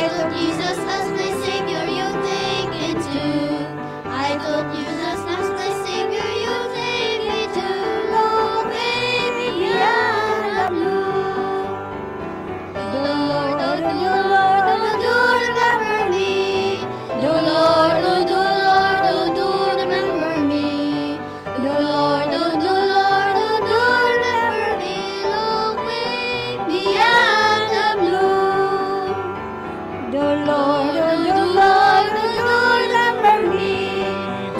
thought Jesus as my Savior, you take me to. I thought Jesus as my Savior, you take me to. Long way beyond the blue. The Lord, oh the Lord, oh do remember me. The Lord, oh do Lord, oh do remember me. The Lord, oh do Lord, oh do remember me. Long way beyond the blue. The Lord, oh do Lord, oh do remember me.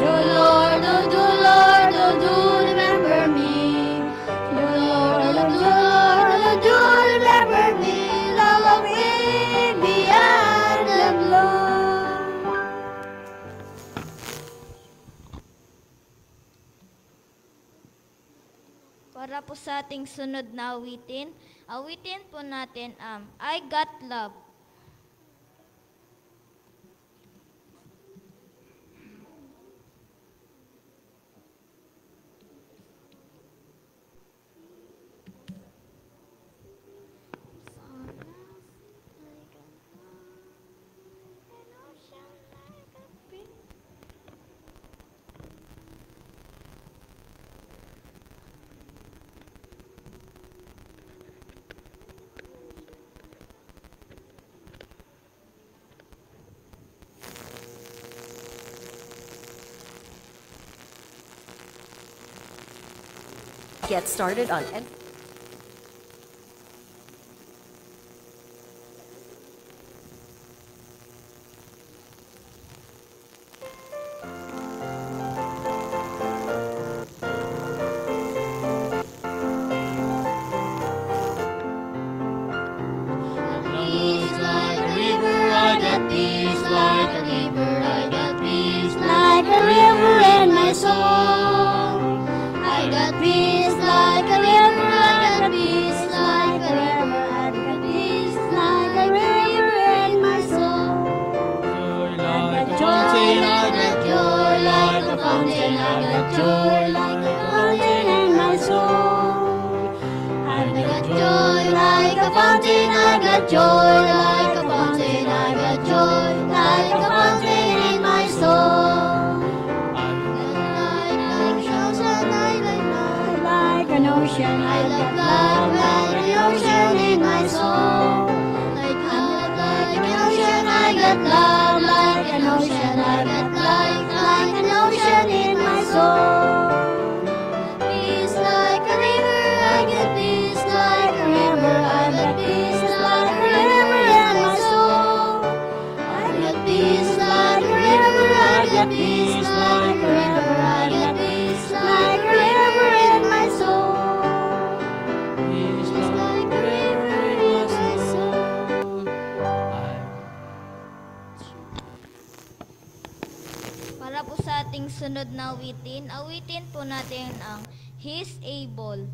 The Lord, oh do Lord, oh do remember me. The Lord, oh do Lord, oh do remember me. Long way beyond the blue. Para po sa ating sunod na awitin, awitin po natin ang I Got Love. Get started on Peace like a river, I got peace like a river, I got peace like a river in my soul. I got peace like a river, I got peace like a river, I got peace like a river in my soul. Joy like a fountain, I got joy like a fountain in my soul. I got joy like a fountain, I got joy like a fountain, I got joy like a fountain in my soul. Like an ocean, I love love like an ocean in my soul. Like love like an ocean, I got love like an ocean, I got like an ocean in my soul. Peace like a river, I get peace like a river, I got peace like a river in my soul. I got peace like a river, I got peace like a river, I got peace like a river in my soul. Peace like a river in my soul. Para po sa ating sunod na awitin, awitin po natin ang He's Able.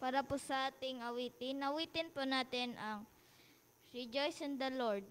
Para po sa ating awitin po natin ang Rejoice in the Lord.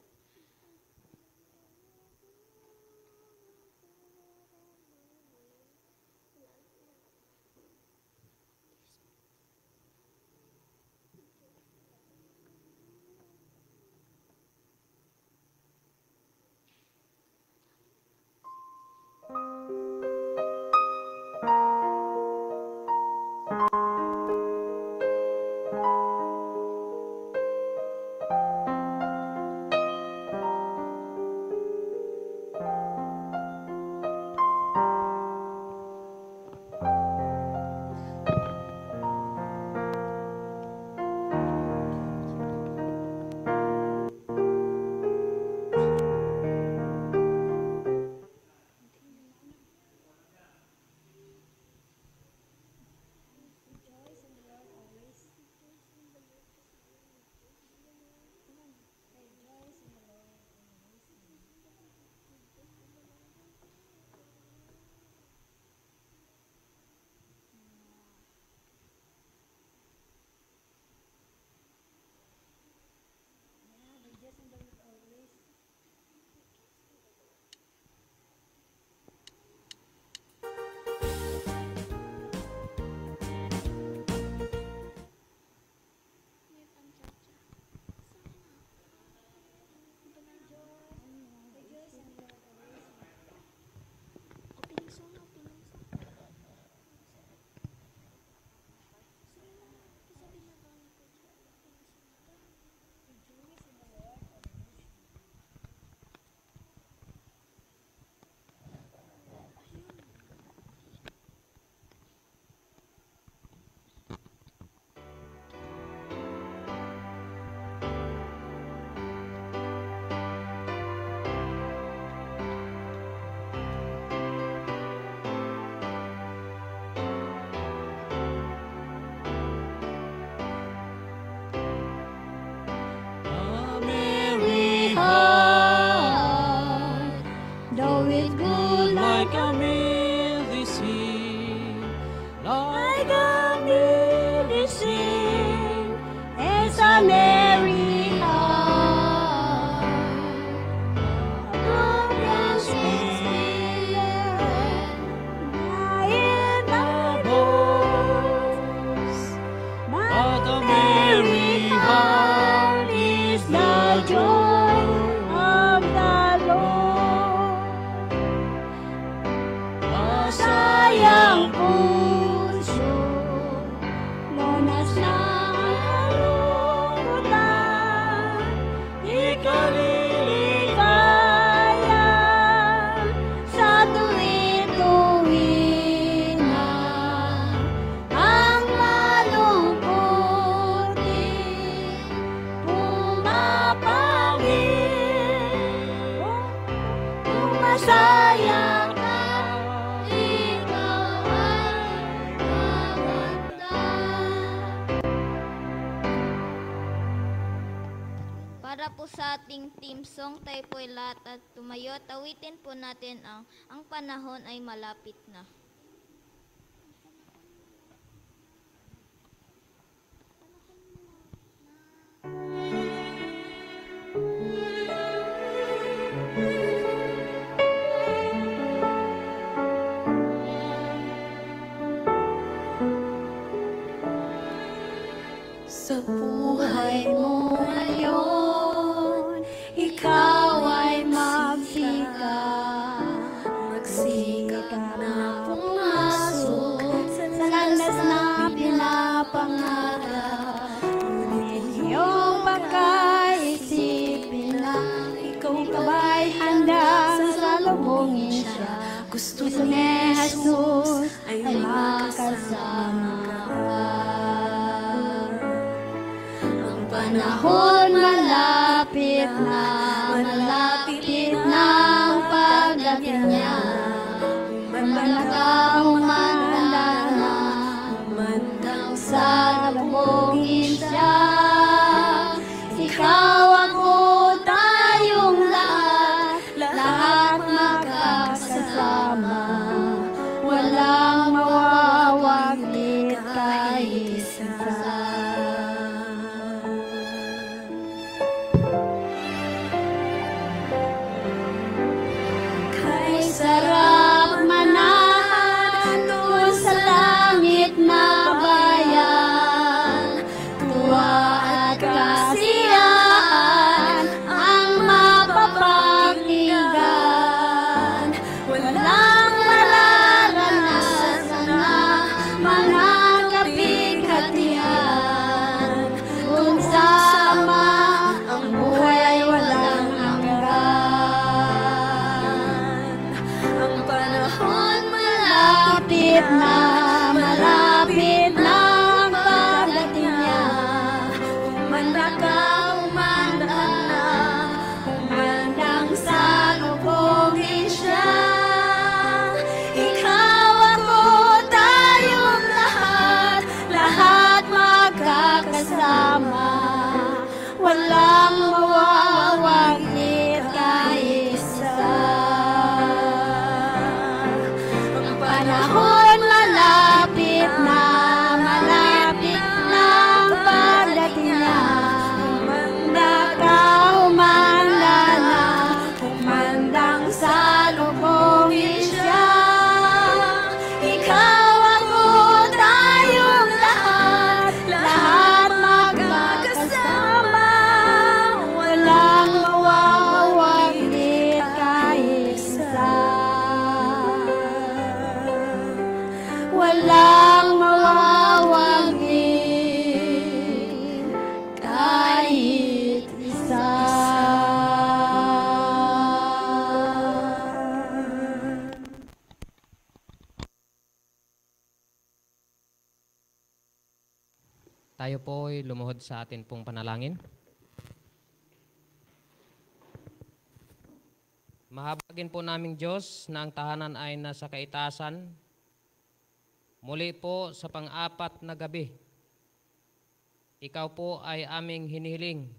Though it's good like a medicine, like a medicine, it's a merry heart. Broken spirit, in my bones, but a merry heart is the joy of the Lord. Masayang puso, lunas ng kalungkutan, ikaliligaya sa tuwi-tuwi na ang malungkutin pumapangit. Kung masaya ka, ikaw ay maganda. Para po sa ating team song, tayo po'y lahat at tumayo. Awitin po natin ang panahon ay malapit na. Sa buhay mo ngayon, ikaw ay magsikap na pumasok sa landas na pinapangarap. Ngunit iyong pagkaisipin lang, ikaw ka ba'y handa sa lubungin siya? Gusto ni Jesus ay makasama ka. Panahon malapit na ang pagdating niya. Manakang manda na, mandang sa lubungin siya. Ikaw, ako, tayong lahat magkasama. Walang mawawaglit kahit isa. Tayo po'y lumuhod sa atin pong panalangin. Mahabagin po naming Diyos na ang tahanan ay nasa kaitasan. Muli po sa pang-apat na gabi, Ikaw po ay aming hinihiling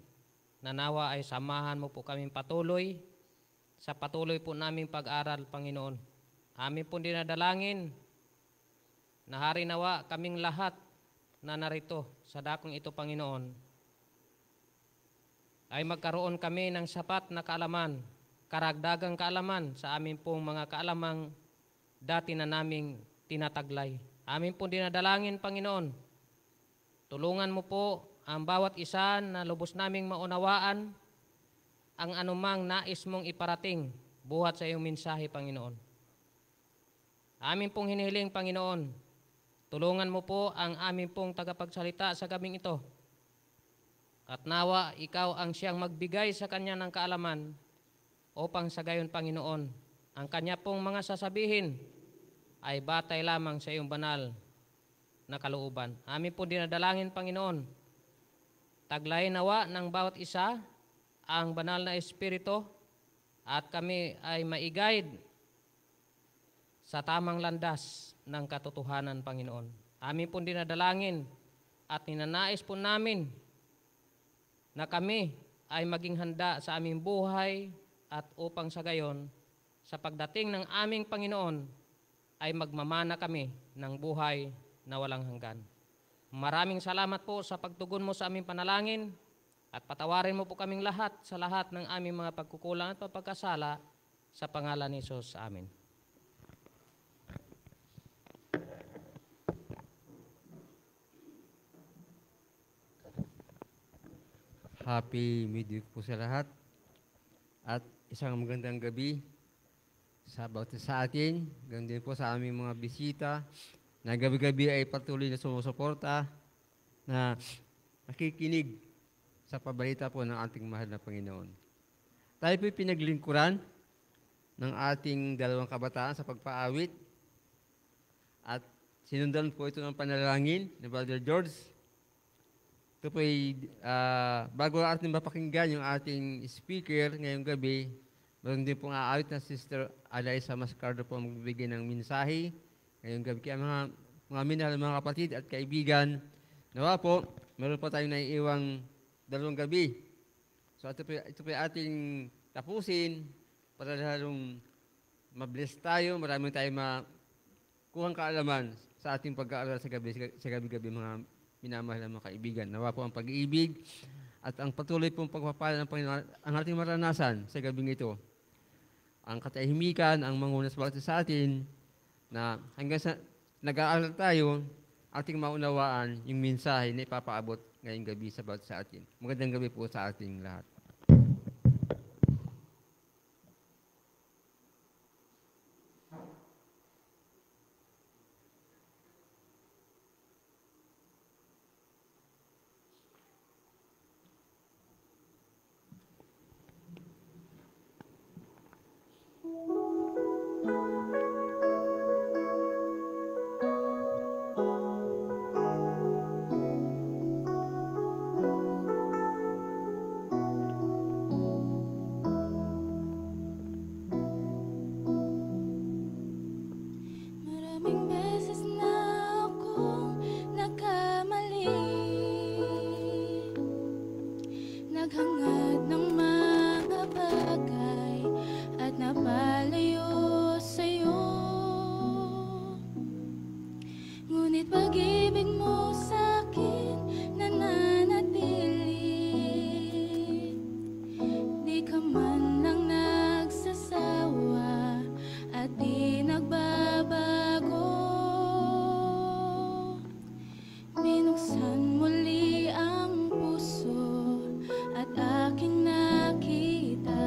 na nawa ay samahan mo po kaming patuloy sa patuloy po naming pag-aral, Panginoon. Amin po dinadalangin na hari nawa kaming lahat na narito sa dakong ito, Panginoon, ay magkaroon kami ng sapat na kaalaman, karagdagang kaalaman sa amin pong mga kaalamang dati na naming tinataglay. Amin po dinadalangin, Panginoon, tulungan mo po ang bawat isa na lubos naming maunawaan ang anumang nais mong iparating buhat sa iyong mensahe, Panginoon. Amin pong hinihiling, Panginoon, tulungan mo po ang amin pong tagapagsalita sa gabing ito. At nawa, ikaw ang siyang magbigay sa kanya ng kaalaman upang sa gayon, Panginoon, ang kanya pong mga sasabihin ay batay lamang sa iyong banal na kalooban. Amin po dinadalangin, Panginoon, taglay nawa ng bawat isa ang banal na Espiritu at kami ay maiguide sa tamang landas ng katotohanan, Panginoon. Amin po dinadalangin at ninanais po namin na kami ay maging handa sa aming buhay at upang sa gayon, sa pagdating ng aming Panginoon, ay magmamana kami ng buhay na walang hanggan. Maraming salamat po sa pagtugon mo sa aming panalangin at patawarin mo po kaming lahat sa lahat ng aming mga pagkukulang at pagkasala sa pangalan ni Jesus. Amen. Happy midweek po sa lahat at isang magandang gabi sa bawat sa atin, ganun din po sa aming mga bisita na gabi-gabi ay patuloy na sumusuporta na nakikinig sa pabalita po ng ating mahal na Panginoon. Tayo po'y pinaglingkuran ng ating dalawang kabataan sa pagpaawit at sinundan po ito ng panalangin ni Brother George. Ito po ay, bago ating mapakinggan yung ating speaker ngayong gabi, meron din pong aawit na Sister Alaysa Mascardo po magbibigay ng mensahe ngayong gabi. Kaya mga minahal mga kapatid at kaibigan, nawa po, meron po tayong naiiwang dalawang gabi. So ito po ay ating tapusin para lalong mabless tayo, maraming tayong makuhang kaalaman sa ating pag-aaral sa gabi-gabi mga minamahal ng mga kaibigan. Nawa po ang pag-iibig at ang patuloy pong pagpapala ng Panginoon ang ating maranasan sa gabing ito. Ang katahimikan, ang mangunas bawat sa atin na hanggang sa nag-aaral tayo, ating maunawaan yung mensahe na ipapaabot ngayong gabi sa bawat sa atin. Magandang gabi po sa ating lahat. Maraming beses na akong nagkamali, naghangad ng mga bagay at napalayo sa'yo. Ngunit pag-ibig mo sa'kin nananatili, di ka man lang nagsasawa at di nagbabago. Binuksan muli ang puso at aking nakita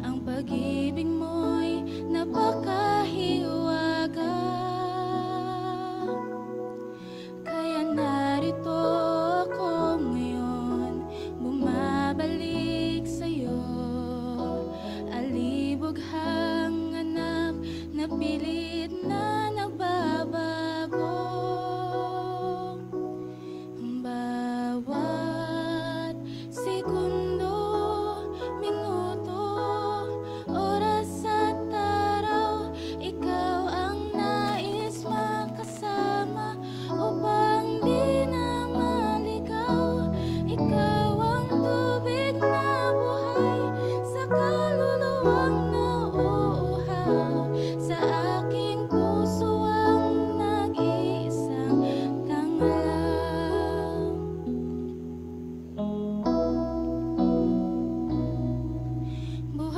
ang pag-ibig mo'y napakahiwaga. Kaya narito ako ngayon, bumabalik sa'yo.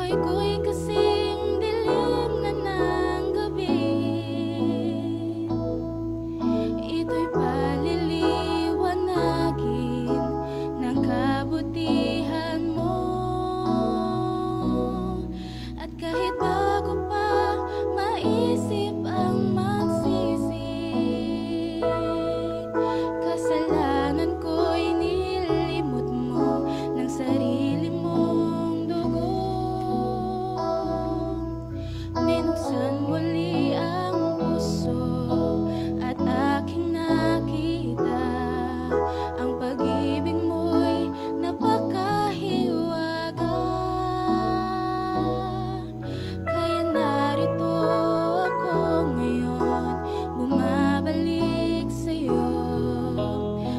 buhay ko'y kasing dilim na ng gabi. Ito'y paliliwanagin ng kabutihan mo. At kahit bago pa maisip ang magsisi, kasalanan ko'y nilimot mo ng sarili mong dugo. Minuksan muli ang puso at aking nakita ang pag-ibig mo'y napakahiwaga. Kaya narito ako ngayon, bumabalik sa'yo,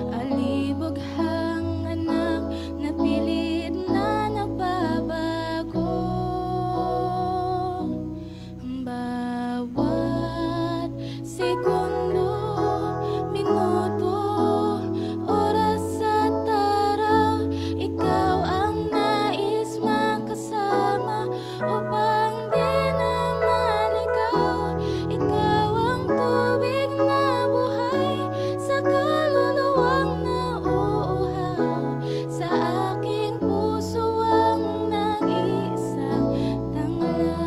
alibughang anak na pilit na nagbabago. Bawat segundo, minuto, oras at araw, ikaw ang nais makasama upang di na maligaw. Ikaw ang tubig na buhay sa kaluluwang nauuhaw. Sa aking puso ang nag-iisang tanglaw.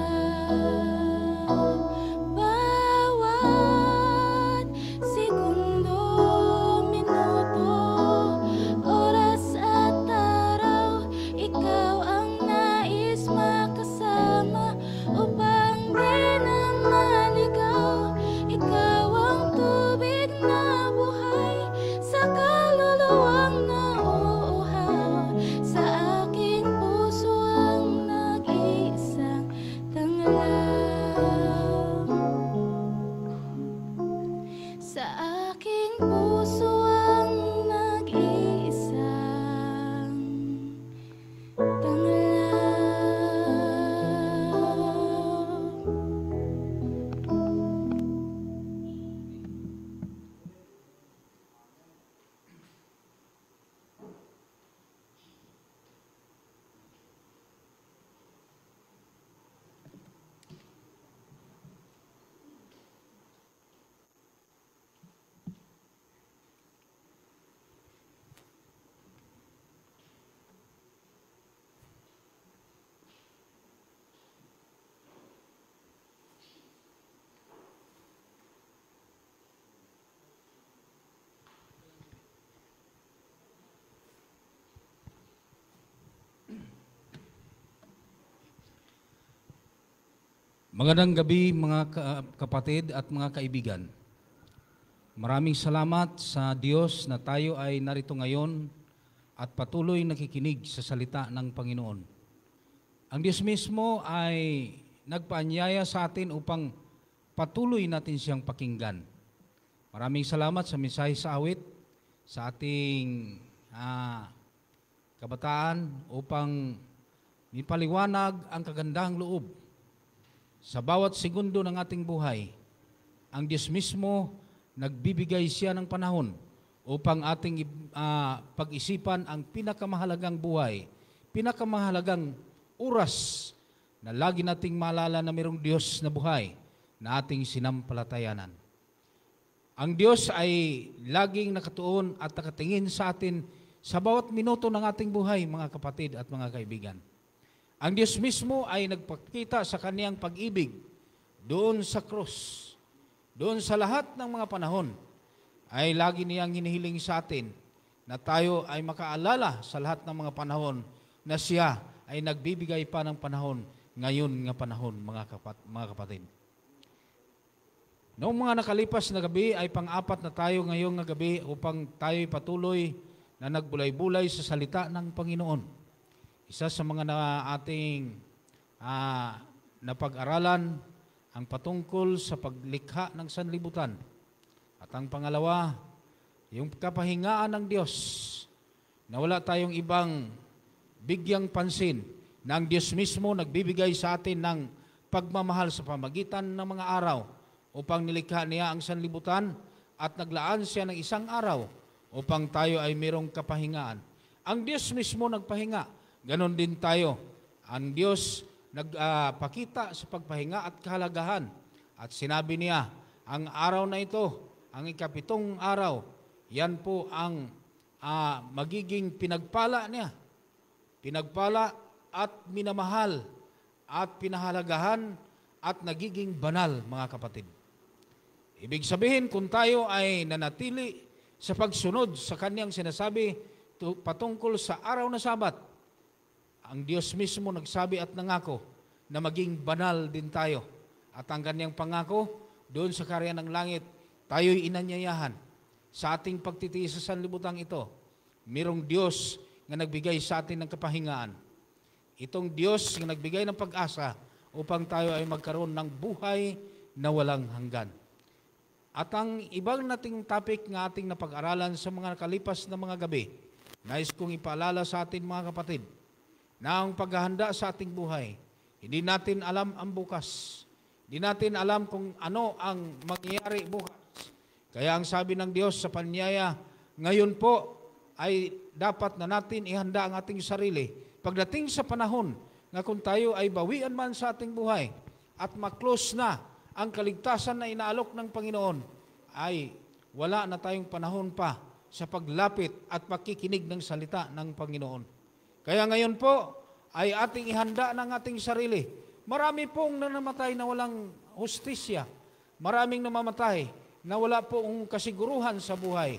Bawat segundo, minuto, oras at araw, ikaw ang nais makasama upang di na maligaw. Ikaw ang tubig na buhay sa kaluluwang nauuhaw. Sa aking puso ang nag-iisang tanglaw. Sa aking puso ang nag-iisang tanglaw. Magandang gabi mga kapatid at mga kaibigan. Maraming salamat sa Diyos na tayo ay narito ngayon at patuloy nakikinig sa salita ng Panginoon. Ang Diyos mismo ay nagpaanyaya sa atin upang patuloy natin siyang pakinggan. Maraming salamat sa mensahe sa awit sa ating kabataan upang mipaliwanag ang kagandahang loob sa bawat segundo ng ating buhay. Ang Diyos mismo, nagbibigay siya ng panahon upang ating pag-isipan ang pinakamahalagang buhay, pinakamahalagang oras na lagi nating maalala na mayroong Diyos na buhay na ating sinampalatayanan. Ang Diyos ay laging nakatuon at nakatingin sa atin sa bawat minuto ng ating buhay, mga kapatid at mga kaibigan. Ang Diyos mismo ay nagpakita sa kaniyang pag-ibig doon sa krus. Doon sa lahat ng mga panahon ay lagi niyang hinihiling sa atin na tayo ay makaalala sa lahat ng mga panahon na siya ay nagbibigay pa ng panahon ngayon nga panahon, mga kapatid. Noong mga nakalipas na gabi ay pang-apat na tayo ngayong nga gabi upang tayo patuloy na nagbulay-bulay sa salita ng Panginoon. Isa sa mga ating napag-aralan ang patungkol sa paglikha ng sanlibutan. At ang pangalawa, yung kapahingaan ng Diyos na wala tayong ibang bigyang pansin na ang Diyos mismo nagbibigay sa atin ng pagmamahal sa pamagitan ng mga araw upang nilikha niya ang sanlibutan at naglaan siya ng isang araw upang tayo ay mayroong kapahingaan. Ang Diyos mismo nagpahinga. Ganon din tayo. Ang Diyos nagpakita sa pagpahinga at kahalagahan. At sinabi niya, ang araw na ito, ang ikapitong araw, yan po ang magiging pinagpala niya. Pinagpala at minamahal at pinahalagahan at nagiging banal, mga kapatid. Ibig sabihin, kung tayo ay nanatili sa pagsunod sa kanyang sinasabi patungkol sa araw na Sabat, ang Diyos mismo nagsabi at nangako na maging banal din tayo. At ang kanyang pangako, doon sa karya ng langit, tayo'y inanyayahan sa ating pagtitiis sa sanlibutan ito. Mirong Diyos na nagbigay sa atin ng kapahingaan. Itong Diyos na nagbigay ng pag-asa upang tayo ay magkaroon ng buhay na walang hanggan. At ang ibang nating topic nga ating napag-aralan sa mga nakalipas na mga gabi, nais kong ipaalala sa atin, mga kapatid, na ang paghahanda sa ating buhay, hindi natin alam ang bukas. Hindi natin alam kung ano ang mangyayari bukas. Kaya ang sabi ng Diyos sa panyaya, ngayon po ay dapat na natin ihanda ang ating sarili. Pagdating sa panahon na kung tayo ay bawian man sa ating buhay at maklose na ang kaligtasan na inaalok ng Panginoon, ay wala na tayong panahon pa sa paglapit at pakikinig ng salita ng Panginoon. Kaya ngayon po ay ating ihanda ng ating sarili. Marami pong nanamatay na walang hustisya. Maraming namamatay na wala pong kasiguruhan sa buhay.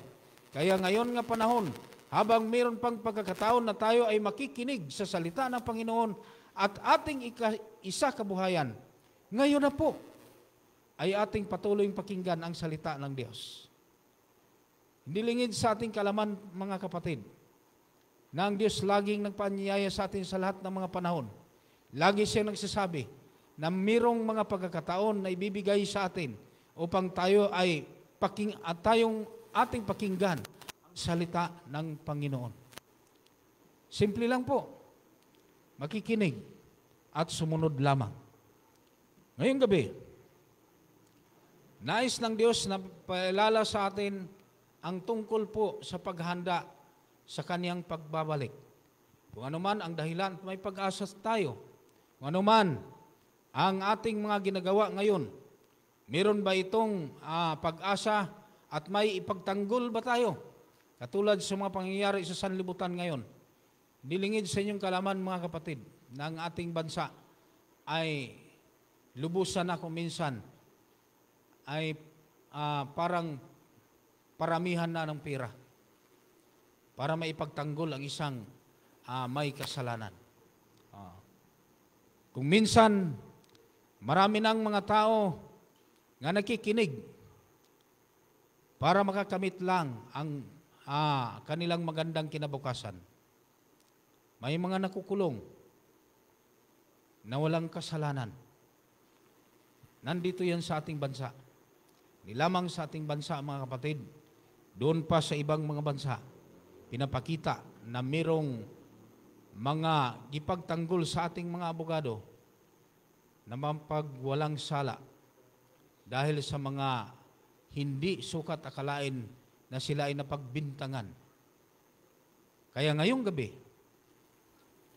Kaya ngayon nga panahon, habang mayroon pang pagkakataon na tayo ay makikinig sa salita ng Panginoon at ating isa kabuhayan, ngayon na po ay ating patuloy pakinggan ang salita ng Diyos. Hindi lingid sa ating kalaman, mga kapatid, na ang Diyos laging nagpaanyaya sa atin sa lahat ng mga panahon. Lagi siya nagsasabi na mayroong mga pagkakataon na ibibigay sa atin upang tayo ay ating pakinggan ang salita ng Panginoon. Simple lang po, makikinig at sumunod lamang. Ngayong gabi, nais ng Diyos na paalala sa atin ang tungkol po sa paghanda sa Kaniyang pagbabalik. Kung ano man ang dahilan, may pag-asa tayo. Kung ano man ang ating mga ginagawa ngayon, meron ba itong pag-asa at may ipagtanggol ba tayo? Katulad sa mga pangyayari sa sanlibutan ngayon. Dilingid sa inyong kalaman, mga kapatid, na ang ating bansa ay lubusan na kung minsan ay parang paramihan na ng pera para maipagtanggol ang isang may kasalanan. Kung minsan, marami ng mga tao nga nakikinig para makakamit lang ang kanilang magandang kinabukasan. May mga nakukulong na walang kasalanan. Nandito yan sa ating bansa. Hindi lamang sa ating bansa, mga kapatid, doon pa sa ibang mga bansa, pinapakita na mayroong mga ipagtanggol sa ating mga abogado na mapagwalang sala dahil sa mga hindi sukat akalain na sila ay napagbintangan. Kaya ngayong gabi,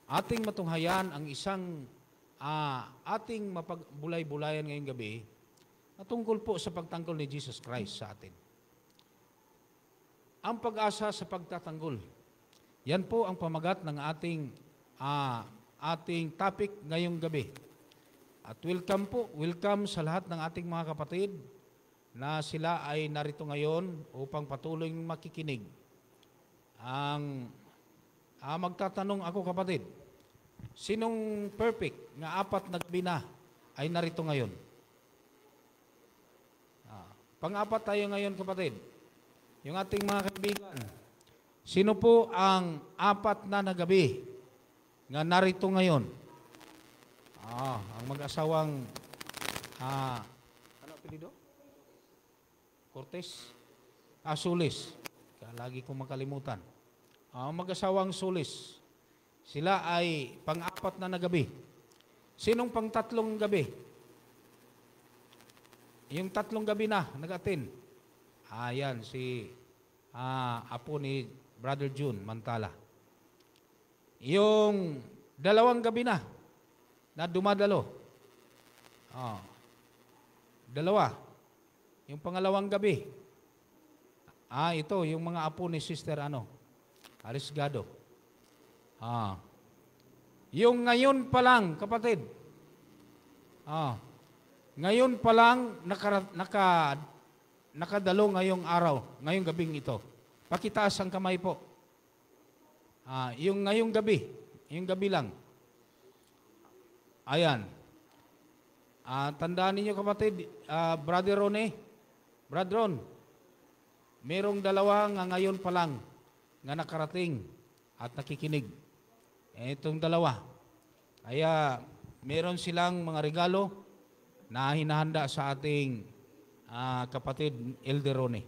ating matunghayan ang isang ating mapagbulay-bulayan ngayong gabi na tungkol po sa pagtanggol ni Jesus Christ sa atin. Ang pag-asa sa pagtatanggol. Yan po ang pamagat ng ating topic ngayong gabi. At welcome sa lahat ng ating mga kapatid na sila ay narito ngayon upang patuloy makikinig. Magtatanong ako, kapatid, sinong perfect nga apat na gabi na ay narito ngayon? Pang-apat tayo ngayon, kapatid. Yung ating mga kaibigan, sino po ang apat na gabi nga narito ngayon? Ang mag-asawang ano apelyido? Cortez? Sulis. Lagi kong makalimutan. Ang mag-asawang Sulis. Sila ay pang-apat na gabi. Sinong pang-tatlong gabi? Yung tatlong gabi na nag-attend. Yan, si apo ni Brother June Mantala. Yung dalawang gabi na, na dumadalo. Oh. Dalawa. Yung pangalawang gabi. Ito, yung mga apo ni Sister Arisgado. Yung ngayon pa lang, kapatid. Ngayon pa lang, nakadalo ngayong araw, ngayong gabing ito. Pakitaas ang kamay po. Yung ngayong gabi, yung gabi lang. Ayan. Tandaan ninyo kapatid, Brother Ron, merong dalawa nga ngayon pa lang nga nakarating at nakikinig. Itong dalawa. Kaya meron silang mga regalo na hinahanda sa ating kapatid Elder Ronnie.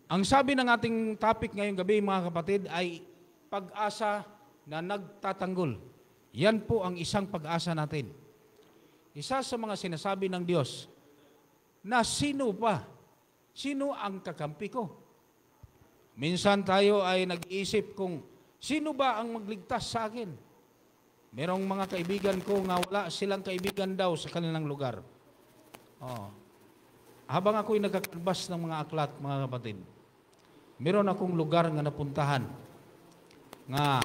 Ang sabi ng ating topic ngayong gabi mga kapatid ay pag-asa na nagtatanggol. Yan po ang isang pag-asa natin. Isa sa mga sinasabi ng Diyos na sino ang kakampi ko? Minsan tayo ay nag-iisip kung sino ba ang magligtas sa akin? Merong mga kaibigan ko nga wala silang kaibigan daw sa kanilang lugar. Habang ako'y nagkakalbas ng mga aklat, mga kapatid, meron akong lugar nga napuntahan nga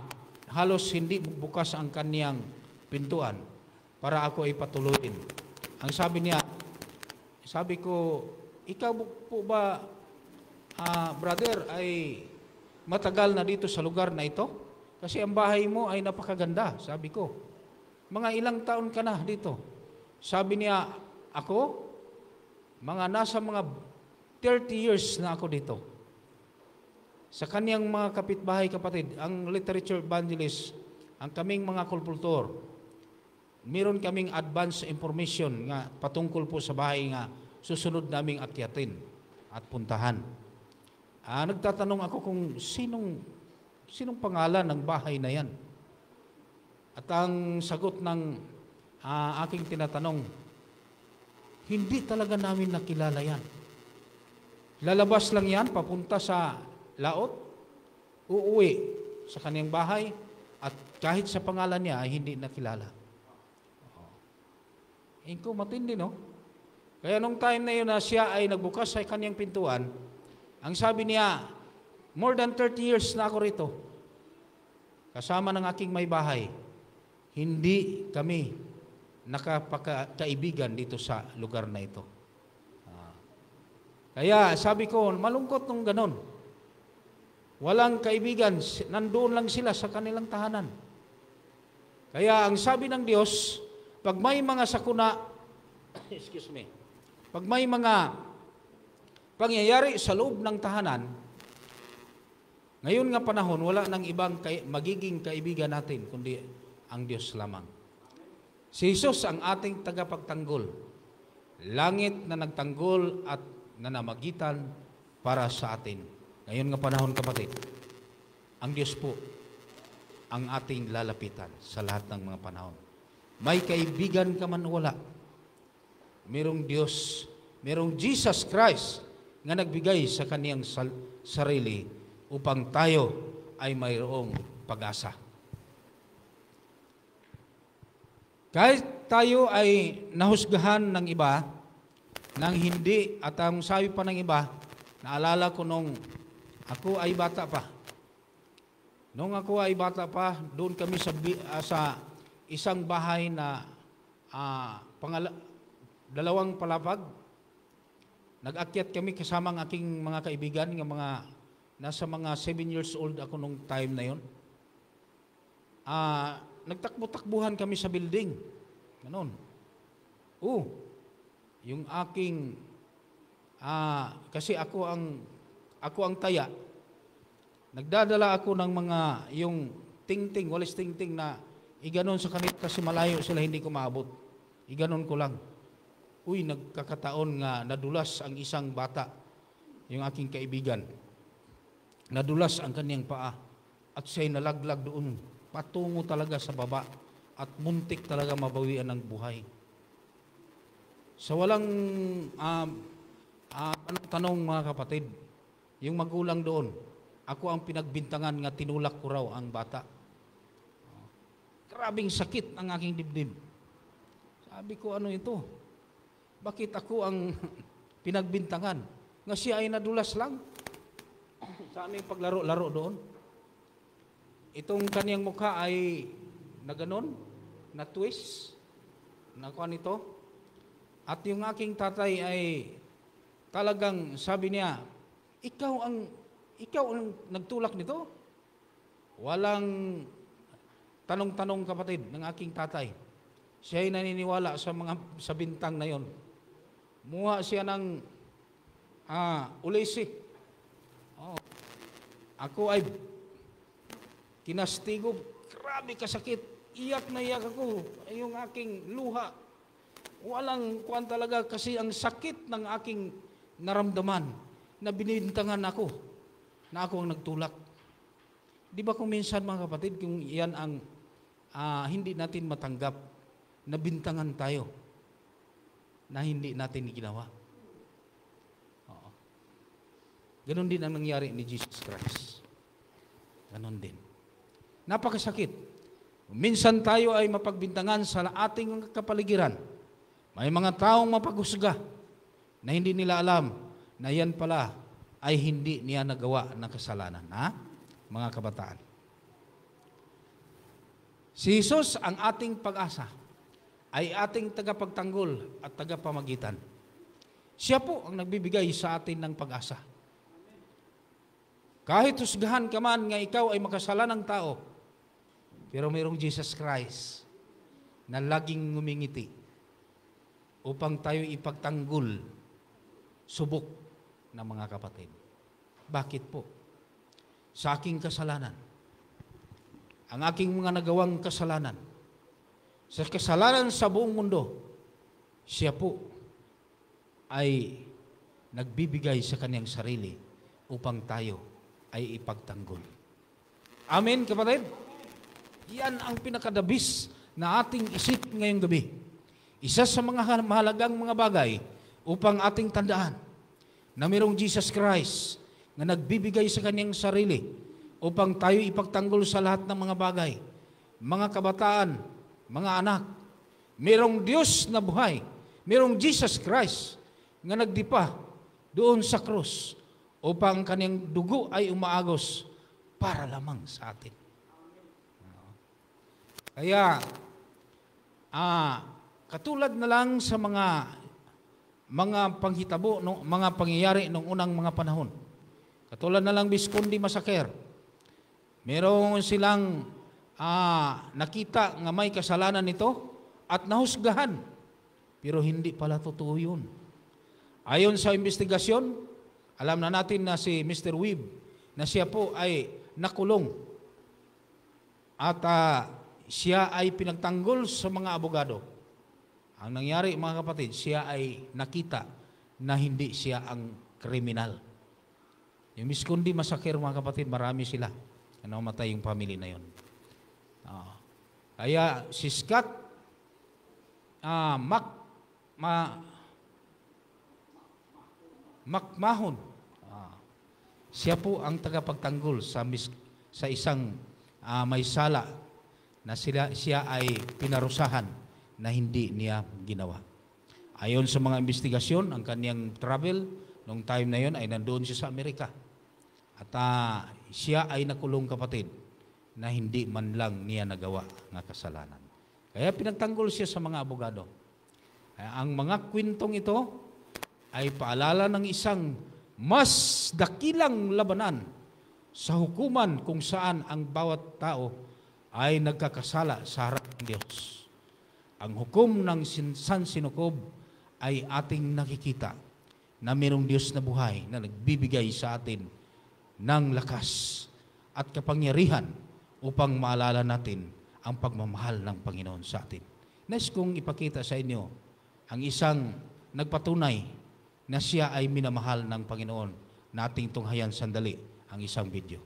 halos hindi bukas ang kaniyang pintuan para ako ay patuloyin. Ang sabi ko, ikaw po ba, brother, ay matagal na dito sa lugar na ito? Kasi ang bahay mo ay napakaganda, sabi ko. Mga ilang taon ka na dito? Sabi niya, ako, nasa mga 30 years na ako dito. Sa kaniyang mga kapitbahay, kapatid, ang literature evangelist, ang kaming mga kulpultor, meron kaming advance information nga patungkol po sa bahay nga susunod naming akyatin at puntahan. Nagtatanong ako kung sinong pangalan ng bahay na yan. At ang sagot ng aking tinatanong, hindi talaga namin nakilala yan. Lalabas lang yan, papunta sa laot, uuwi sa kaniyang bahay, at kahit sa pangalan niya ay hindi nakilala. Ingko, matindi, no? Kaya nung time na yun na siya ay nagbukas sa kaniyang pintuan, ang sabi niya, more than 30 years na ako rito. Kasama ng aking may bahay, hindi kami nakapagkaibigan dito sa lugar na ito. Kaya sabi ko, malungkot nung ganon. Walang kaibigan, nandoon lang sila sa kanilang tahanan. Kaya ang sabi ng Diyos, pag may mga sakuna, pag may mga pangyayari sa loob ng tahanan, ngayon nga panahon, wala nang ibang magiging kaibigan natin, kundi ang Diyos lamang. Si Jesus ang ating tagapagtanggol. Langit na nagtanggol at nanamagitan para sa atin. Ngayon nga panahon, kapatid, ang Diyos po ang ating lalapitan sa lahat ng mga panahon. May kaibigan ka man wala, merong Diyos, merong Jesus Christ nga nagbigay sa kaniyang sarili upang tayo ay mayroong pag-asa. Kahit tayo ay nahusgahan ng iba, nang hindi, at ang sabi pa ng iba, naalala ko nung ako ay bata pa. Nung ako ay bata pa, doon kami sa isang bahay na dalawang palapag. Nag-akyat kami kasama ang aking mga kaibigan, nasa mga 7 years old ako nung time na yon. Nagtakbo-takbuhan kami sa building. Ganon. Yung aking, kasi ako ang taya, nagdadala ako ng mga, yung ting-ting, walis ting-ting na iganon sa kanila kasi malayo sila, hindi ko maabot. Iganon ko lang. Nagkakataon nga nadulas ang isang bata, yung aking kaibigan. Nadulas ang kaniyang paa at siya'y nalaglag doon, patungo talaga sa baba at muntik talaga mabawian ng buhay. Sa walang tanong, mga kapatid, yung magulang doon, ako ang pinagbintangan nga tinulak ko raw ang bata. grabing sakit ang aking dibdib. Sabi ko, ano ito? Bakit ako ang pinagbintangan? Nga siya ay nadulas lang. Sa aming paglaro-laro doon. Itong kaniyang mukha ay na ganon, na twist, na kuha nito. At yung aking tatay ay talagang sabi niya, ikaw ang nagtulak nito? Walang tanong-tanong kapatid ng aking tatay. Siya ay naniniwala sa bintang na yon. Muha siya ng ulisi. Oh. Ako ay kinastigo. Grabe kasakit. Iyak na iyak ako. Ay yung aking luha. Walang kuwan talaga kasi ang sakit ng aking naramdaman na binintangan ako. Na ako ang nagtulak. Di ba kung minsan mga kapatid, kung yan ang hindi natin matanggap, nabintangan tayo na hindi natin ginawa. Oo. Ganon din ang nangyari ni Jesus Christ. Ganon din. Napakasakit. Minsan tayo ay mapagbintangan sa ating kapaligiran. May mga taong mapaghusga na hindi nila alam na yan pala ay hindi niya nagawa ng kasalanan. Ha? Mga kabataan. Si Jesus ang ating pag-asa, ay ating tagapagtanggol at tagapamagitan. Siya po ang nagbibigay sa atin ng pag-asa. Kahit husgahan ka man nga ikaw ay makasalanang tao, pero mayroong Jesus Christ na laging ngumingiti upang tayo ipagtanggol subok ng mga kapatid. Bakit po? Sa aking kasalanan, ang aking mga nagawang kasalanan, sa kasalanan sa buong mundo, siya po ay nagbibigay sa kanyang sarili upang tayo ay ipagtanggol. Amen, kapatid? Yan ang pinakadabis na ating isip ngayong gabi. Isa sa mga mahalagang mga bagay upang ating tandaan na mayroong Jesus Christ na nagbibigay sa kanyang sarili upang tayo ipagtanggol sa lahat ng mga bagay. Mga kabataan, mga anak, mayroong Diyos na buhay, mayroong Jesus Christ na nagdipa doon sa krus upang kanyang dugo ay umaagos para lamang sa atin. Kaya, katulad na lang sa mga panghitabo, mga pangyayari ng unang mga panahon. Katulad na lang Visconti Massacre. Meron silang nakita nga may kasalanan nito at nahusgahan. Pero hindi pala totoo yun. Ayon sa investigasyon, alam na natin na si Mr. Weeb, na siya po ay nakulong. At siya ay pinagtanggol sa mga abogado. Ang nangyari mga kapatid, siya ay nakita na hindi siya ang kriminal. Yung Visconti Massacre mga kapatid, marami sila. Namatay yung family na yun. Kaya si Scott McMahon, siya po ang tagapagtanggol sa isang may sala na siya ay pinarusahan na hindi niya ginawa. Ayon sa mga investigasyon, ang kanyang travel nung time na yon ay nandoon siya sa Amerika. At siya ay nakulong kapatid na hindi man lang niya nagawa ng kasalanan. Kaya pinagtanggol siya sa mga abogado. Ang mga kwentong ito ay paalala ng isang mas dakilang labanan sa hukuman kung saan ang bawat tao ay nagkakasala sa harap ng Diyos. Ang hukom ng San Sinocob ay ating nakikita na mayroong Diyos na buhay na nagbibigay sa atin ng lakas at kapangyarihan upang maalala natin ang pagmamahal ng Panginoon sa atin. Nais kong ipakita sa inyo ang isang nagpatunay na siya ay minamahal ng Panginoon na ating tunghayan sandali ang isang video.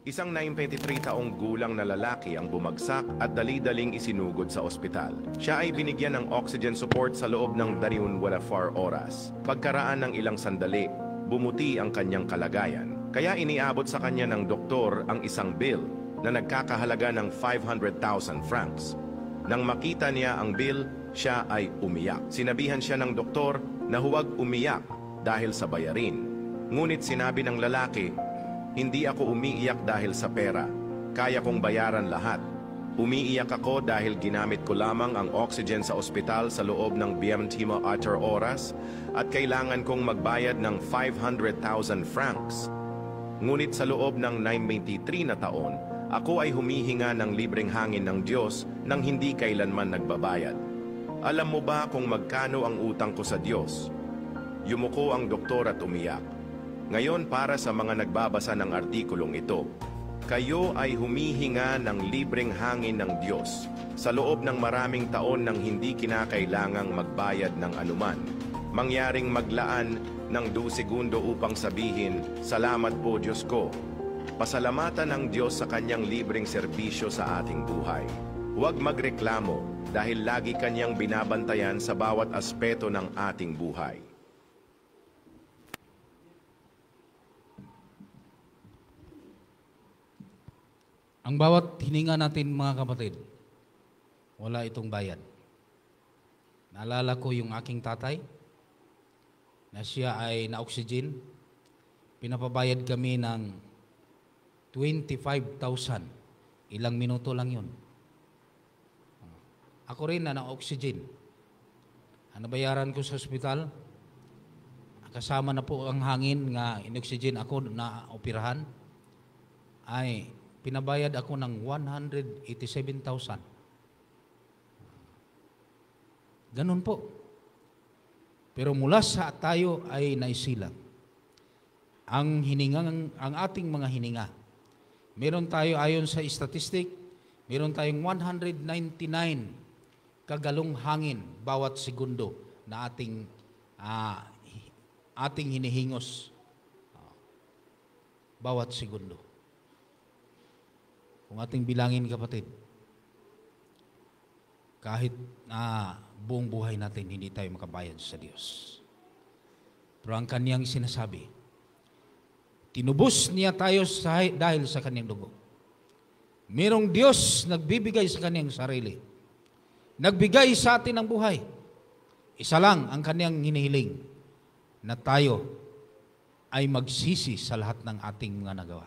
Isang 93 taong gulang na lalaki ang bumagsak at dali-daling isinugod sa ospital. Siya ay binigyan ng oxygen support sa loob ng 24 oras. Pagkaraan ng ilang sandali, bumuti ang kanyang kalagayan. Kaya iniabot sa kanya ng doktor ang isang bill na nagkakahalaga ng 500,000 francs. Nang makita niya ang bill, siya ay umiyak. Sinabihan siya ng doktor na huwag umiyak dahil sa bayarin. Ngunit sinabi ng lalaki, hindi ako umiiyak dahil sa pera. Kaya kong bayaran lahat. Umiiyak ako dahil ginamit ko lamang ang oxygen sa ospital sa loob ng 24 oras at kailangan kong magbayad ng 500,000 francs. Ngunit sa loob ng 93 na taon, ako ay humihinga ng libreng hangin ng Diyos nang hindi kailanman nagbabayad. Alam mo ba kung magkano ang utang ko sa Diyos? Yumuko ang doktor at umiyak. Ngayon para sa mga nagbabasa ng artikulong ito, kayo ay humihinga ng libreng hangin ng Diyos sa loob ng maraming taon nang hindi kinakailangang magbayad ng anuman. Mangyaring maglaan ng 2 segundo upang sabihin, salamat po Diyos ko. Pasalamatan ng Diyos sa kanyang libreng serbisyo sa ating buhay. Huwag magreklamo dahil lagi kanyang binabantayan sa bawat aspeto ng ating buhay. Ang bawat hininga natin mga kapatid, wala itong bayad. Naalala ko yung aking tatay, na siya ay na-oxygen. Pinapabayad kami ng 25,000. Ilang minuto lang yun. Ako rin na na-oxygen. Ang nabayaran ko sa ospital, kasama na po ang hangin nga in-oxygen ako na operahan, ay pinabayad ako ng 187,000. Ganun po. Pero mula sa tayo ay naisilang. Ang ating mga hininga. Meron tayo ayon sa statistic, meron tayong 199 kagalong hangin bawat segundo na ating hinihingos bawat segundo. Kung ating bilangin kapatid, kahit buong buhay natin hindi tayo makabayad sa Diyos. Pero ang Kanyang sinasabi, tinubos niya tayo dahil sa Kanyang dugo. Merong Diyos nagbibigay sa Kanyang sarili. Nagbigay sa atin ng buhay. Isa lang ang Kanyang hinihiling, na tayo ay magsisi sa lahat ng ating mga nagawa.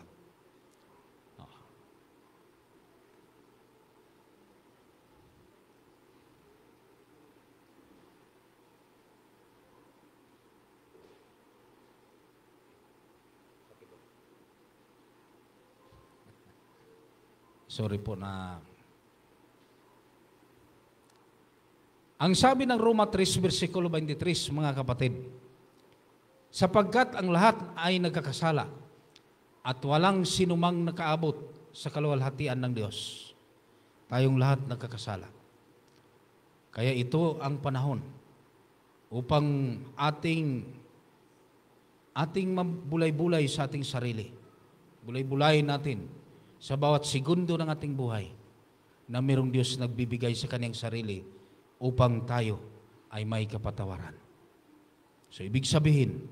Sorry po na... Ang sabi ng Roma 3, versikulo 23, mga kapatid, sapagkat ang lahat ay nagkakasala at walang sinumang nakaabot sa kaluwalhatian ng Diyos. Tayong lahat nagkakasala. Kaya ito ang panahon upang ating mabulay-bulay sa ating sarili. Bulay-bulay natin sa bawat segundo ng ating buhay na mayroong Diyos nagbibigay sa Kanyang sarili upang tayo ay may kapatawaran. So, ibig sabihin,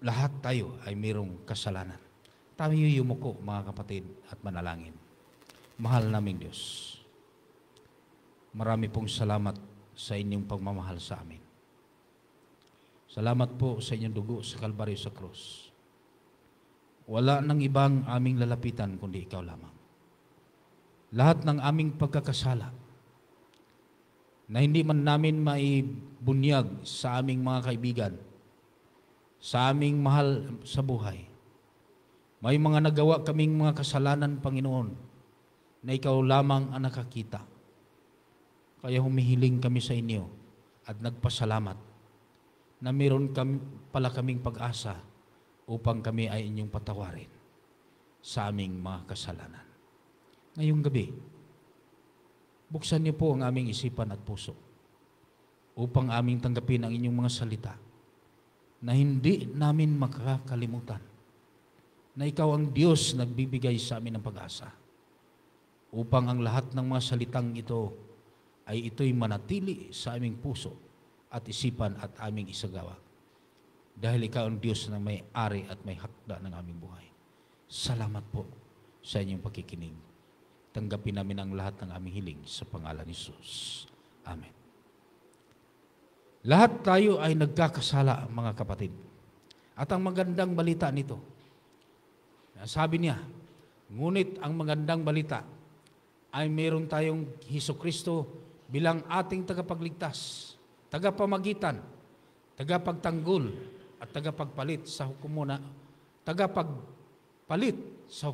lahat tayo ay mayroong kasalanan. Tayo yumuko, mga kapatid, at manalangin. Mahal naming Diyos, marami pong salamat sa inyong pagmamahal sa amin. Salamat po sa inyong dugo sa Kalbaryo sa krus. Wala nang ibang aming lalapitan kundi ikaw lamang. Lahat ng aming pagkakasala na hindi man namin maibunyag sa aming mga kaibigan, sa aming mahal sa buhay. May mga nagawa kaming mga kasalanan, Panginoon, na ikaw lamang ang nakakita. Kaya humihiling kami sa inyo at nagpasalamat na meron pala kaming pag-asa upang kami ay inyong patawarin sa aming mga kasalanan. Ngayong gabi, buksan niyo po ang aming isipan at puso upang aming tanggapin ang inyong mga salita na hindi namin makakalimutan na ikaw ang Diyos nagbibigay sa amin ng pag-asa upang ang lahat ng mga salitang ito ay ito'y manatili sa aming puso at isipan at aming isagawa. dahil ikaw ang Diyos na may ari at may hakda ng aming buhay. Salamat po sa inyong pakikinig. Tanggapin namin ang lahat ng aming hiling sa pangalan ni Jesus. Amen. Lahat tayo ay nagkakasala, mga kapatid. At ang magandang balita nito, sabi niya, ngunit ang magandang balita ay meron tayong Hesukristo bilang ating tagapagligtas, tagapamagitan, tagapagtanggol, at tagapagpalit sa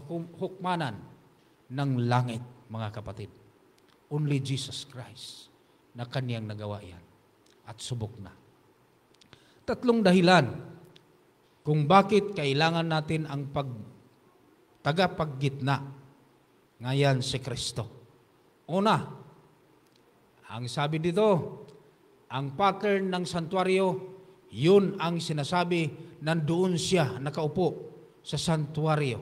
hukmanan ng langit, mga kapatid. Only Jesus Christ na kaniyang nagawa yan at subok na. 3 dahilan kung bakit kailangan natin ang tagapaggitna, ngayon si Kristo. Una, ang sabi dito, ang pattern ng santuario, yun ang sinasabi, nandoon siya nakaupo sa santuario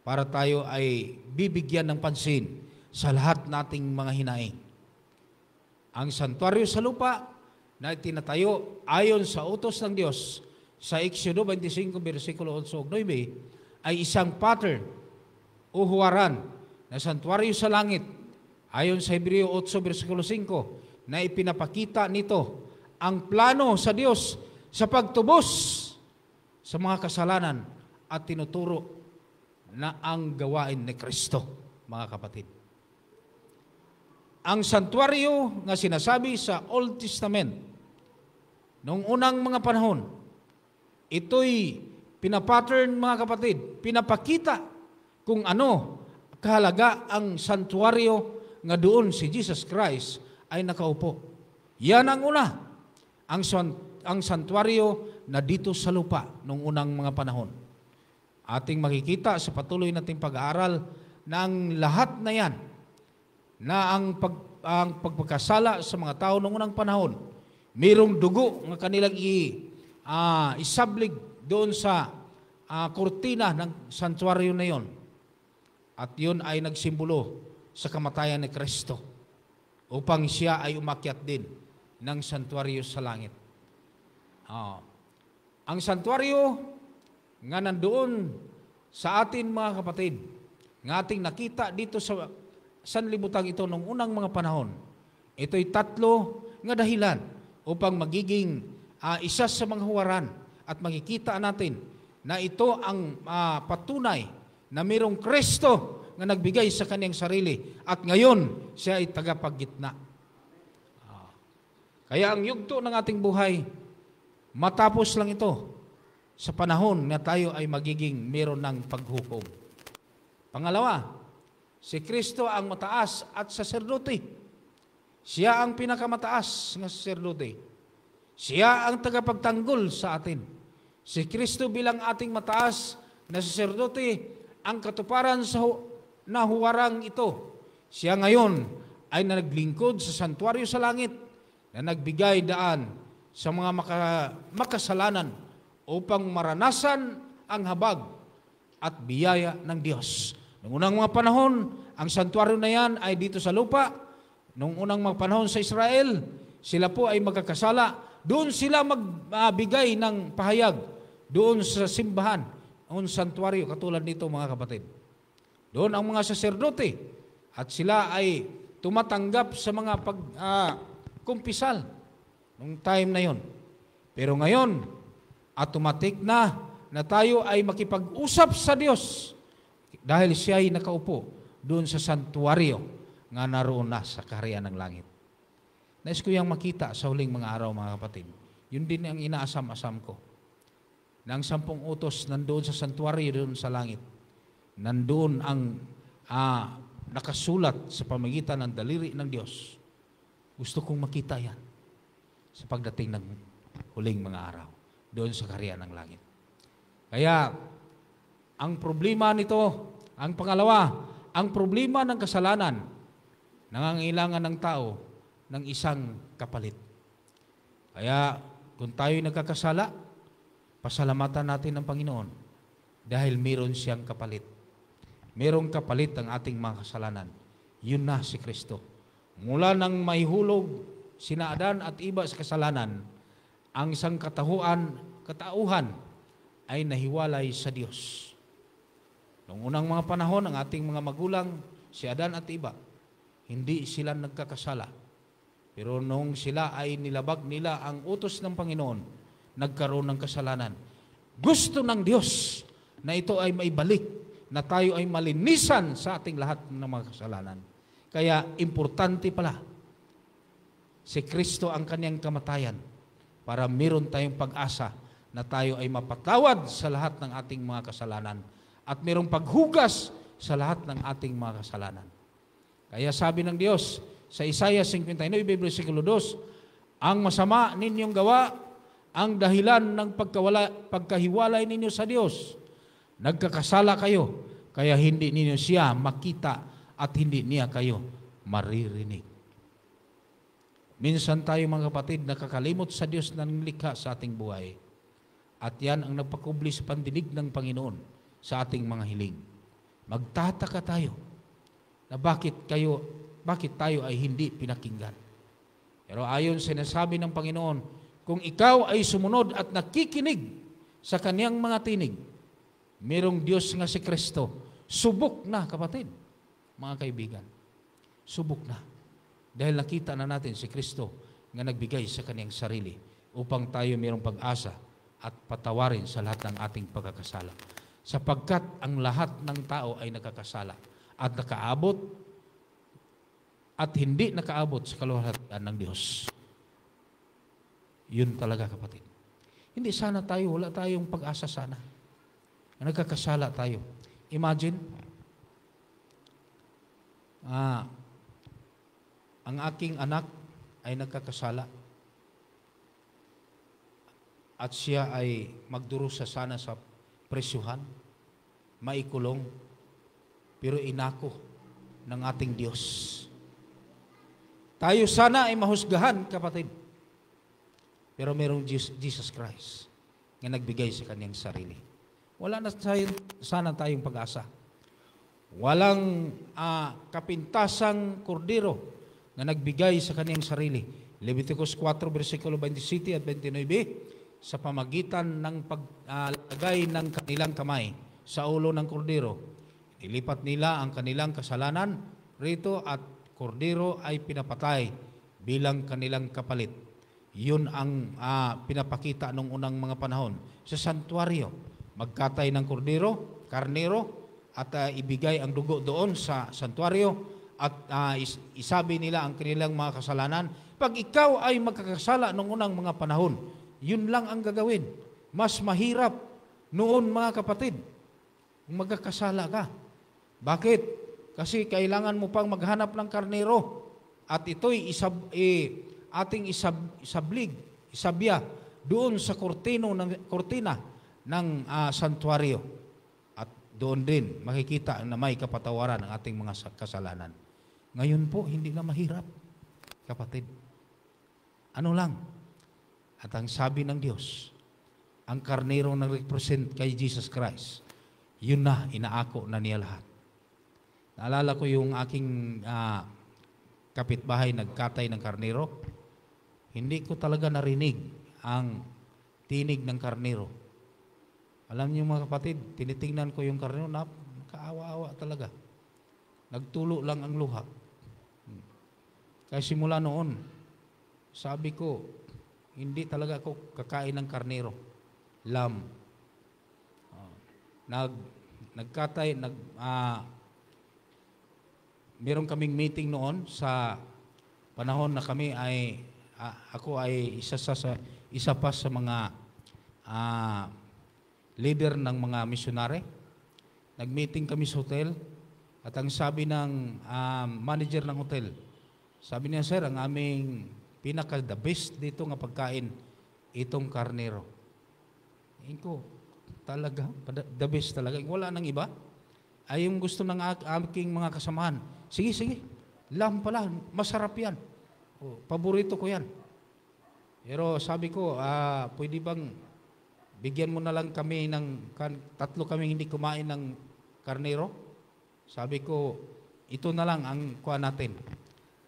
para tayo ay bibigyan ng pansin sa lahat nating mga hinaing. Ang santuario sa lupa na itinatayo ayon sa utos ng Diyos sa Exodo 25, versikulo 8-9, ay isang pattern o huwaran na santuario sa langit ayon sa Hebreo 8, versikulo 5, na ipinapakita nito ang plano sa Diyos sa pagtubos sa mga kasalanan at tinuturo na ang gawain ni Kristo, mga kapatid. Ang santuario nga sinasabi sa Old Testament, noong unang mga panahon, ito'y pinapattern, mga kapatid, pinapakita kung ano kahalaga ang santuario nga doon si Jesus Christ ay nakaupo. Yan ang una, ang santuario na dito sa lupa noong unang mga panahon. Ating makikita sa patuloy nating pag-aaral na ang lahat na yan, na ang pagpagkasala sa mga tao noong unang panahon, mayroong dugo ng kanilang isablig doon sa kurtina ng santuario na yon. At yun ay nagsimbolo sa kamatayan ni Kristo upang siya ay umakyat din ng santuario sa langit. Ang santuario nga nandoon sa atin, mga kapatid, nga ating nakita dito sa sanlibutan ito nung unang mga panahon, ito'y 3 nga dahilan upang magiging isa sa mga huwaran at makikita natin na ito ang patunay na mayroong Kristo nga nagbigay sa kanyang sarili at ngayon siya ay tagapaggitna. Kaya ang yugto ng ating buhay, matapos lang ito sa panahon na tayo ay magiging meron ng paghukom. Pangalawa, si Kristo ang mataas at saserdote. Siya ang pinakamataas ng saserdote. Siya ang tagapagtanggol sa atin. Si Kristo bilang ating mataas na saserdote, ang katuparan sa nahuwarang ito. Siya ngayon ay naglingkod sa santuario sa langit na nagbigay daan sa mga makasalanan upang maranasan ang habag at biyaya ng Diyos. Noong unang mga panahon, ang santuario na yan ay dito sa lupa. Noong unang mga panahon sa Israel, sila po ay magkakasala. Doon sila magbigay ng pahayag doon sa simbahan, ang santuario, katulad nito, mga kapatid. Doon ang mga saserdote at sila ay tumatanggap sa mga kumpisal noong time na yon. Pero ngayon, automatic na tayo ay makipag-usap sa Diyos dahil siya ay nakaupo doon sa santuario nga naroon na sa kaharian ng langit. Nais ko yung makita sa huling mga araw, mga kapatid. Yun din ang inaasam-asam ko. Na ang 10 utos nandoon sa santuario doon sa langit. Nandoon ang nakasulat sa pamagitan ng daliri ng Diyos. Gusto kong makita yan sa pagdating ng huling mga araw doon sa kaharian ng langit. Kaya, ang problema nito, ang pangalawa, ang problema ng kasalanan, nangangailangan ng tao ng isang kapalit. Kaya, kung tayo'y nagkakasala, pasalamatan natin ng Panginoon dahil meron siyang kapalit. Merong kapalit ang ating mga kasalanan. Yun na si Kristo. Mula nang mahihulog sina Adan at iba sa kasalanan, ang sangkatahuan katauhan ay nahiwalay sa Diyos. Noong unang mga panahon, ang ating mga magulang, si Adan at Eva, hindi sila nagkakasala. Pero noong sila ay nilabag nila ang utos ng Panginoon, nagkaroon ng kasalanan. Gusto ng Diyos na ito ay maibalik, na tayo ay malinisan sa ating lahat ng mga kasalanan. Kaya importante pala, si Kristo ang kanyang kamatayan para meron tayong pag-asa na tayo ay mapatawad sa lahat ng ating mga kasalanan at merong paghugas sa lahat ng ating mga kasalanan. Kaya sabi ng Diyos sa Isaiah 59, versikulo 2, ang masama ninyong gawa, ang dahilan ng pagkahiwalay ninyo sa Diyos. Nagkakasala kayo, kaya hindi ninyo siya makita at hindi niya kayo maririnig. Minsan tayo mga kapatid nakakalimot sa Diyos na nilikha sa ating buhay. At yan ang nagpakubli sa pandinig ng Panginoon sa ating mga hiling. Magtataka tayo na bakit tayo ay hindi pinakinggan. Pero ayon sinasabi ng Panginoon, kung ikaw ay sumunod at nakikinig sa kaniyang mga tinig, merong Diyos nga si Kristo, subok na kapatid, mga kaibigan. Subok na. Dahil nakita na natin si Kristo nga nagbigay sa kaniyang sarili upang tayo mayroong pag-asa at patawarin sa lahat ng ating pagkakasala. Sapagkat ang lahat ng tao ay nakakasala at nakaabot at hindi nakaabot sa kaluwalhatian ng Diyos. Yun talaga kapatid. Hindi sana tayo, wala tayong pag-asa sana. Nagkakasala tayo. Imagine, ang aking anak ay nagkakasala at siya ay magdurusa sana sa presyuhan, maikulong, pero inako ng ating Diyos. Tayo sana ay mahusgahan, kapatid. Pero merong Jesus Christ na nagbigay sa kanyang sarili. Wala na sana tayong pag-asa. Walang kapintasang kordero na nagbigay sa kanyang sarili. Leviticus 4, versikulo 27 at 29, sa pamagitan ng paglagay ng kanilang kamay sa ulo ng kordero, ilipat nila ang kanilang kasalanan rito at kordero ay pinapatay bilang kanilang kapalit. Yun ang pinapakita nung unang mga panahon. Sa santuario, magkatay ng kordero, karnero, at ibigay ang dugo doon sa santuario at isabi nila ang kanilang mga kasalanan. Pag ikaw ay magkakasala nung unang mga panahon, yun lang ang gagawin. Mas mahirap noon mga kapatid, kung magkakasala ka. Bakit? Kasi kailangan mo pang maghanap ng karnero at ito'y ating isabya doon sa kortina ng santuario. At doon din makikita na may kapatawaran ng ating mga kasalanan. Ngayon po, hindi na mahirap, kapatid. Ano lang? At ang sabi ng Diyos, ang karnero na represent kay Jesus Christ, yun na, inaako na niya lahat. Naalala ko yung aking kapitbahay nagkatay ng karnero. Hindi ko talaga narinig ang tinig ng karnero. Alam niyo mga kapatid, tinitingnan ko yung karnero, nakaawa-awa talaga. Nagtulo lang ang luha. Kaya simula noon, sabi ko, hindi talaga ako kakain ng karnero. Lamb. Nagkatay, meron kaming meeting noon sa panahon na kami ay, ako ay isa pa sa mga leader ng mga misyonary. Nag-meeting kami sa hotel at ang sabi ng manager ng hotel, sabi niya, sir, ang aming pinaka-the best dito nga pagkain, itong karnero. Ko, talaga, the best talaga. Wala nang iba. Ay yung gusto ng aking mga kasamahan. Sige, lamb pala, masarap yan. Paborito ko yan. Pero sabi ko, pwede bang bigyan mo na lang kami ng, tatlo kami hindi kumain ng karnero? Sabi ko, ito na lang ang kuha natin.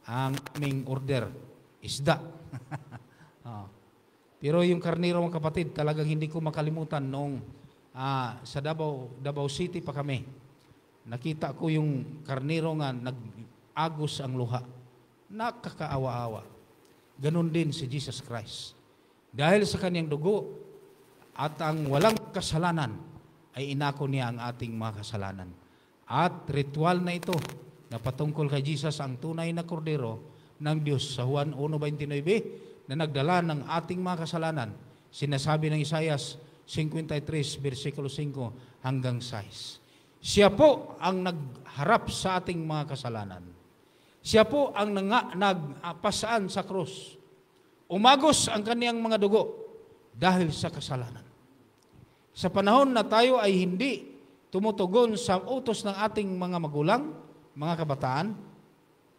Ang aming order, isda. Pero yung karnero, mga kapatid, talagang hindi ko makalimutan noong sa Davao City pa kami. Nakita ko yung karnero nga nag-agos ang luha. Nakakaawa-awa. Ganon din si Jesus Christ. Dahil sa kanyang dugo at ang walang kasalanan, ay inako niya ang ating mga kasalanan. At ritual na ito na patungkol kay Jesus, ang tunay na kordero ng Diyos sa Juan 1:29 na nagdala ng ating mga kasalanan. Sinasabi ng Isaias 53 versikulo 5 hanggang 6. Siya po ang nagharap sa ating mga kasalanan. Siya po ang nagpasaan sa krus. Umagos ang kaniyang mga dugo dahil sa kasalanan. Sa panahon na tayo ay hindi tumutugon sa utos ng ating mga magulang, mga kabataan,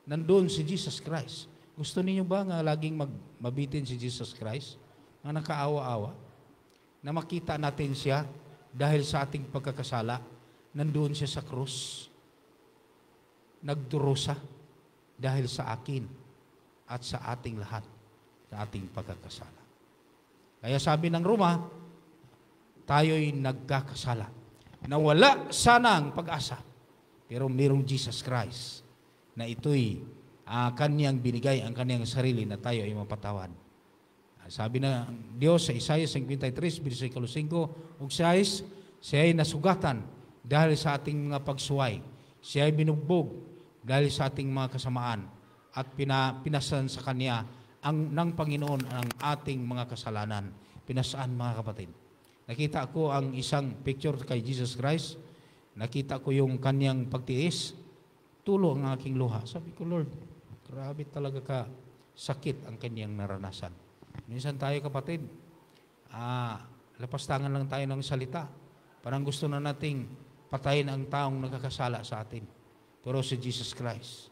nandoon si Jesus Christ. Gusto niyo ba nga laging mabitin si Jesus Christ? Nga nakaawa-awa? Na makita natin siya dahil sa ating pagkakasala, nandoon siya sa krus. Nagdurusa dahil sa akin at sa ating lahat, sa ating pagkakasala. Kaya sabi ng Roma, tayo'y nagkakasala. Nawala sana ang pag-asa. Pero mayroong Jesus Christ na ito'y kanyang binigay ang kanyang sarili na tayo ay mapatawad. Sabi na Diyos sa Isaiah 53, versikulo 5, ug 6, siya ay nasugatan dahil sa ating mga pagsuway. Siya ay binugbog dahil sa ating mga kasamaan at pinasan sa Kanya ng Panginoon ang ating mga kasalanan. Pinasaan, mga kapatid. Nakita ko ang isang picture kay Jesus Christ. Nakita ko yung Kanyang pagtiis. Tulo ang aking luha. Sabi ko, Lord, grabe talaga ka sakit ang Kanyang naranasan. Minsan tayo, kapatid, lapastangan lang tayo ng salita. Parang gusto na nating patayin ang taong nagkakasala sa atin. Pero si Jesus Christ,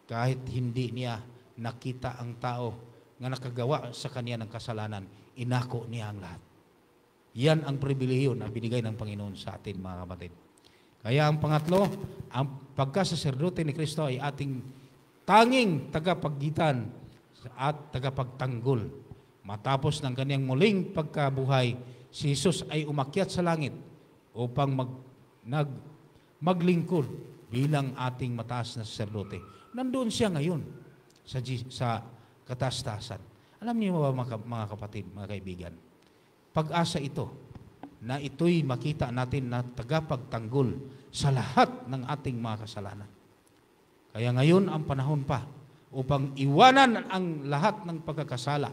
kahit hindi niya nakita ang tao na nakagawa sa kanya ng kasalanan, inako niya ang lahat. Yan ang pribilehiyo na binigay ng Panginoon sa atin, mga kapatid. Kaya ang pangatlo, ang pagkasaserdote ni Kristo ay ating tanging tagapaggitan at tagapagtanggol. Matapos ng kanyang muling pagkabuhay, si Jesus ay umakyat sa langit upang maglingkod bilang ating mataas na saserdote. Nandoon siya ngayon sa kataas-taasan. Alam niyo ba, mga kapatid, mga kaibigan, pag-asa ito na ito'y makita natin na tagapagtanggol sa lahat ng ating mga kasalanan. Kaya ngayon ang panahon pa upang iwanan ang lahat ng pagkakasala,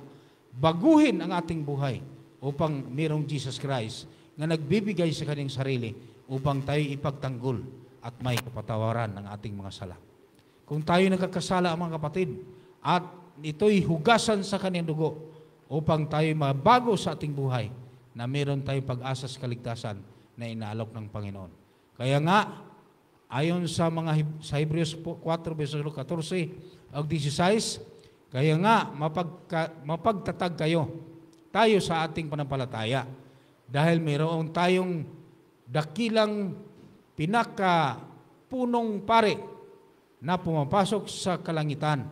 baguhin ang ating buhay upang mayroong Jesus Christ na nagbibigay sa kanyang sarili upang tayo ipagtanggol at may kapatawaran ng ating mga sala. Kung tayo nagkakasala, mga kapatid, at ito'y hugasan sa kanyang dugo upang tayo mabago sa ating buhay na meron tayong pag-asa sa kaligtasan na inaalok ng Panginoon. Kaya nga, ayon sa Hebreos 4, versikulo 14 o 16, kaya nga, mapagtatag tayo sa ating panampalataya dahil mayroon tayong dakilang pinakapunong pare na pumapasok sa kalangitan.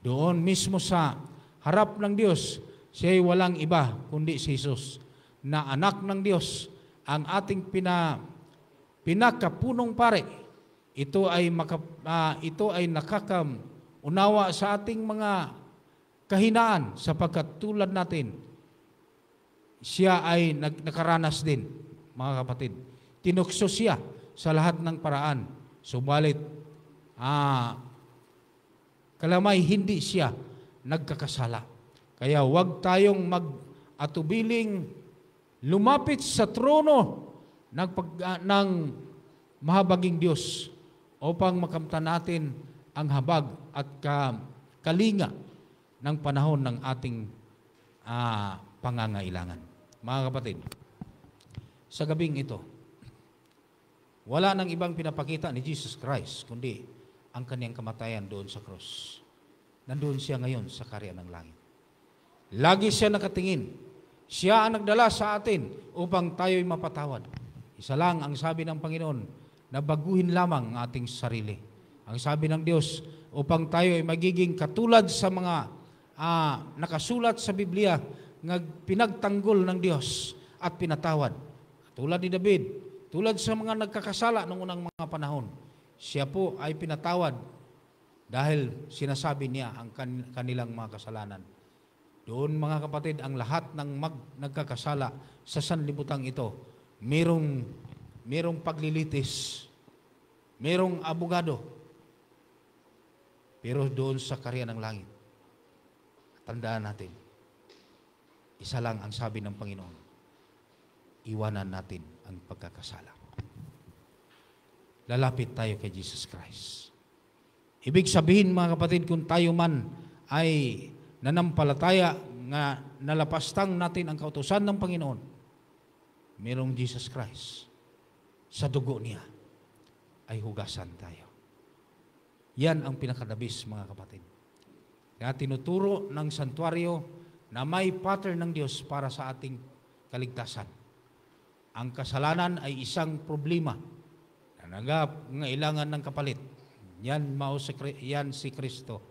Doon mismo sa harap ng Diyos, siya ay walang iba kundi si Jesus, na anak ng Diyos, ang ating pinakapunong pare. Ito ay nakakaunawa sa ating mga kahinaan sapagkat tulad natin, siya ay nakaranas din, mga kapatid. Tinukso siya sa lahat ng paraan. Subalit, kalamay hindi siya nagkakasala. Kaya huwag tayong mag-atubiling lumapit sa trono ng mahabaging Diyos upang makamtan natin ang habag at kalinga ng panahon ng ating pangangailangan. Mga kapatid, sa gabing ito, wala nang ibang pinapakita ni Jesus Christ kundi ang kanyang kamatayan doon sa krus. Nandoon siya ngayon sa karya ng langit. Lagi siya nakatingin. Siya ang nagdala sa atin upang tayo'y mapatawad. Isa lang ang sabi ng Panginoon, na baguhin lamang ang ating sarili. Ang sabi ng Diyos, upang tayo ay magiging katulad sa mga nakasulat sa Biblia nga pinagtanggol ng Dios at pinatawad. Tulad ni David, tulad sa mga nagkakasala noong unang mga panahon, siya po ay pinatawad dahil sinasabi niya ang kanilang mga kasalanan. Doon mga kapatid, ang lahat ng nagkakasala sa sanlibutan ito, merong paglilitis, merong abogado. Pero doon sa karya ng langit, tandaan natin, isa lang ang sabi ng Panginoon, iwanan natin ang pagkakasala. Lalapit tayo kay Jesus Christ. Ibig sabihin mga kapatid, kung tayo man ay nanampalataya nga nalapastang natin ang kautusan ng Panginoon, mayroong Jesus Christ. Sa dugo niya ay hugasan tayo. Yan ang pinakadabis mga kapatid. Kaya tinuturo ng santuario na may pattern ng Diyos para sa ating kaligtasan. Ang kasalanan ay isang problema na nangailangan ng kapalit. Yan si Kristo.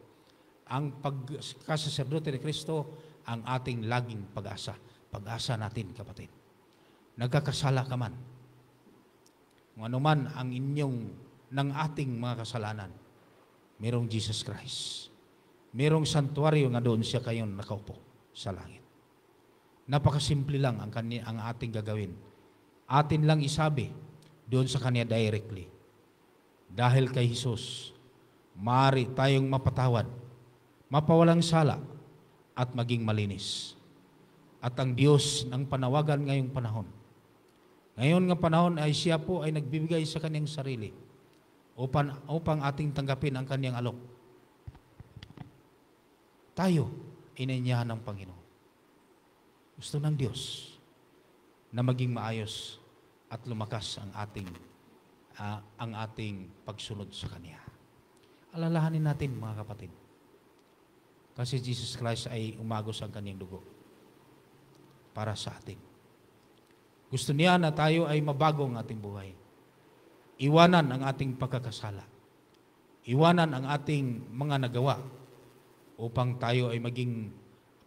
Ang pagkasaserdote ni Kristo, ang ating laging pag-asa. Pag-asa natin, kapatid. Nagkakasala ka man. Kung ano man ang ng ating mga kasalanan, merong Jesus Christ. Merong santuario nga doon siya kayon nakaupo sa langit. Napakasimple lang ang ating gagawin. Atin lang isabi doon sa Kanya directly. Dahil kay Jesus, maaari tayong mapatawad, mapawalang sala, at maging malinis. At ang Diyos ng panawagan ngayong panahon. Ngayon nga panahon ay siya po ay nagbibigay sa Kanyang sarili upang ating tanggapin ang Kanyang alok. Tayo, inanyahan ng Panginoon. Gusto ng Diyos na maging maayos at lumakas ang ating pagsunod sa Kanya. Alalahanin natin mga kapatid. Kasi Jesus Christ ay umagos ang Kanyang dugo para sa atin. Gusto niya na tayo ay mabago ang ating buhay. Iwanan ang ating pagkakasala. Iwanan ang ating mga nagawa upang tayo ay maging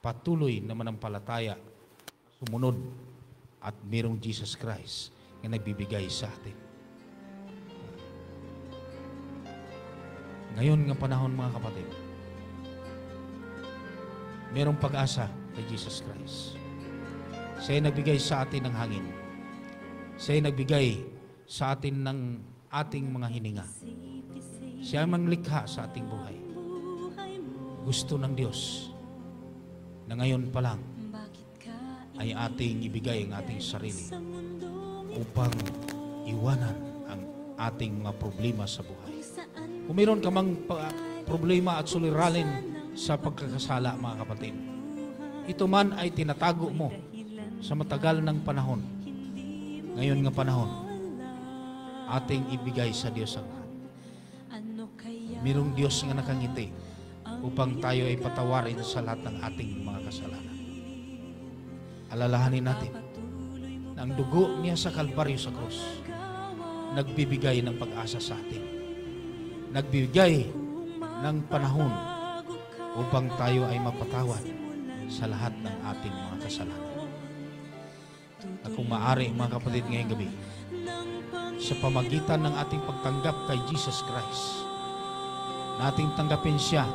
patuloy na manampalataya, sumunod, at mayroong Jesus Christ na nagbibigay sa atin. Ngayon nga panahon mga kapatid, mayroong pag-asa kay Jesus Christ. Siya ay nagbigay sa atin ng hangin. Siya ay nagbigay sa atin ng ating mga hininga. Siya ay manglikha sa ating buhay. Gusto ng Diyos na ngayon pa lang ay ating ibigay ang ating sarili upang iwanan ang ating mga problema sa buhay. Kung mayroon ka mang problema at suliranin sa pagkakasala, mga kapatid, ito man ay tinatago mo sa matagal ng panahon. Ngayon nga panahon, ating ibigay sa Diyos ang lahat. Mayroong Diyos nga nakangiti upang tayo ay patawarin sa lahat ng ating mga kasalanan. Alalahanin natin na ang dugo niya sa Kalbaryo sa krus nagbibigay ng pag-asa sa atin. Nagbibigay ng panahon upang tayo ay mapatawad sa lahat ng ating mga kasalanan. At kung maaari, mga kapatid, ngayong gabi, sa pamagitan ng ating pagtanggap kay Jesus Christ, na ating tanggapin siya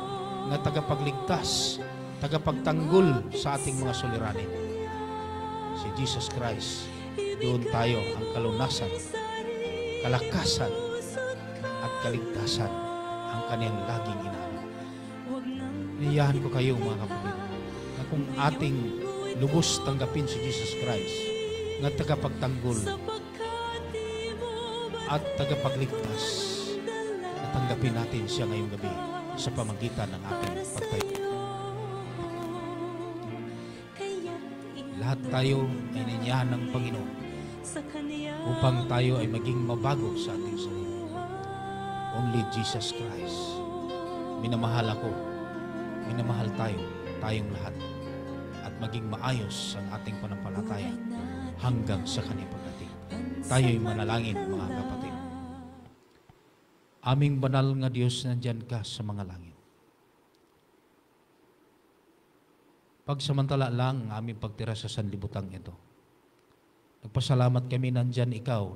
na tagapagligtas, tagapagtanggol sa ating mga suliranin. Si Jesus Christ, doon tayo ang kalunasan, kalakasan, at kaligtasan ang Kanyang laging inaano. Iniyahan ko kayo mga kapatid na kung ating lubos tanggapin si Jesus Christ na tagapagtanggol at tagapagligtas, na tanggapin natin siya ngayong gabi sa pamagitan ng ating pagtayo. Lahat tayo ay ninyahan ng Panginoon upang tayo ay maging mabago sa ating sarili. Only Jesus Christ. Minamahal ako, minamahal tayo, tayong lahat, at maging maayos ang ating panampalataya hanggang sa Kanyang pagdating. Tayo'y manalangin, mga kapatid. Aming banal nga Diyos, nandyan ka sa mga langit. Pagsamantala lang ang aming pagtira sa sanlibutan ito. Nagpasalamat kami nandyan ikaw,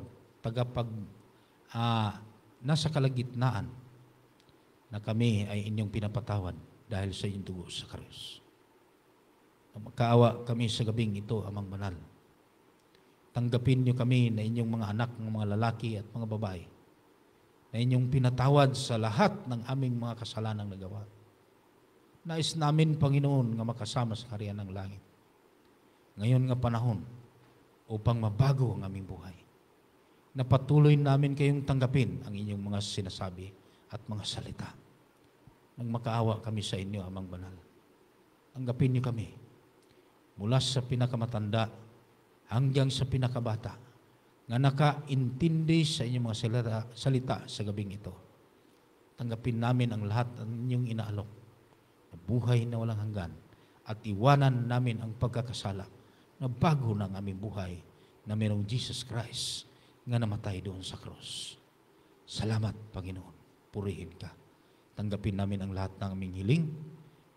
nasa kalagitnaan na kami ay inyong pinapatawad dahil sa inyong dugo sa krus. Magkaawa kami sa gabing ito, Amang Banal. Tanggapin niyo kami na inyong mga anak, ng mga lalaki at mga babae, na inyong pinatawad sa lahat ng aming mga kasalanang nagawa. Nais namin, Panginoon, nga makasama sa kaharian ng langit. Ngayon nga panahon, upang mabago ang aming buhay. Napatuloy namin kayong tanggapin ang inyong mga sinasabi at mga salita. Nang makaawa kami sa inyo, Amang Banal. Tanggapin niyo kami mula sa pinakamatanda hanggang sa pinakabata nga nakaintindi sa inyong mga salita sa gabing ito. Tanggapin namin ang lahat ng inyong inaalok na buhay na walang hanggan at iwanan namin ang pagkakasala na bago ng aming buhay na mayroong Jesus Christ nga namatay doon sa krus. Salamat, Panginoon. Purihin ka. Tanggapin namin ang lahat ng aming hiling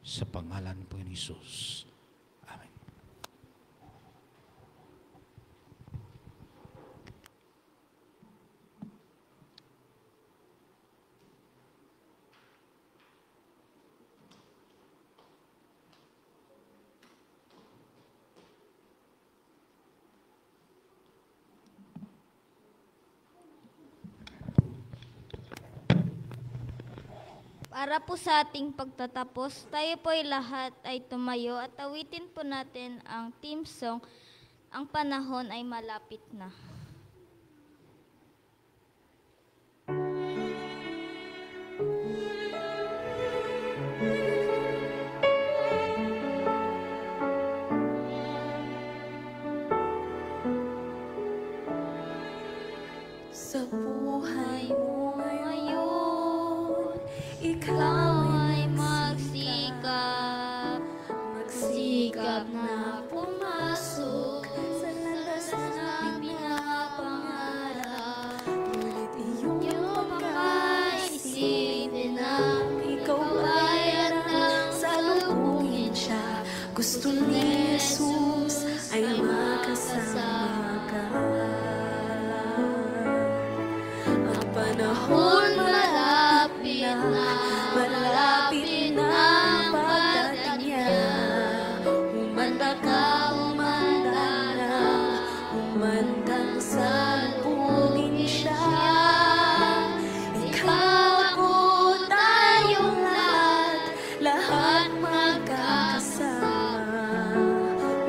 sa pangalan ng Panginoon Hesus. Amen. Para po sa ating pagtatapos, tayo po'y lahat ay tumayo at awitin po natin ang team song, Ang Panahon ay Malapit Na. Sa buhay mo ngayon, ikaw ay magsikap na pumasok sa landas na pinapangarap. Ngunit iyong makaisipin na ikaw ay anak, salubungin siya. Gusto ni Jesus ay makasama ka. Ang panahon malapit na ang pagdating niya. Humanda ka, humanda na, humandang salubungin siya. Ikaw, ako, tayong lahat magkakasama.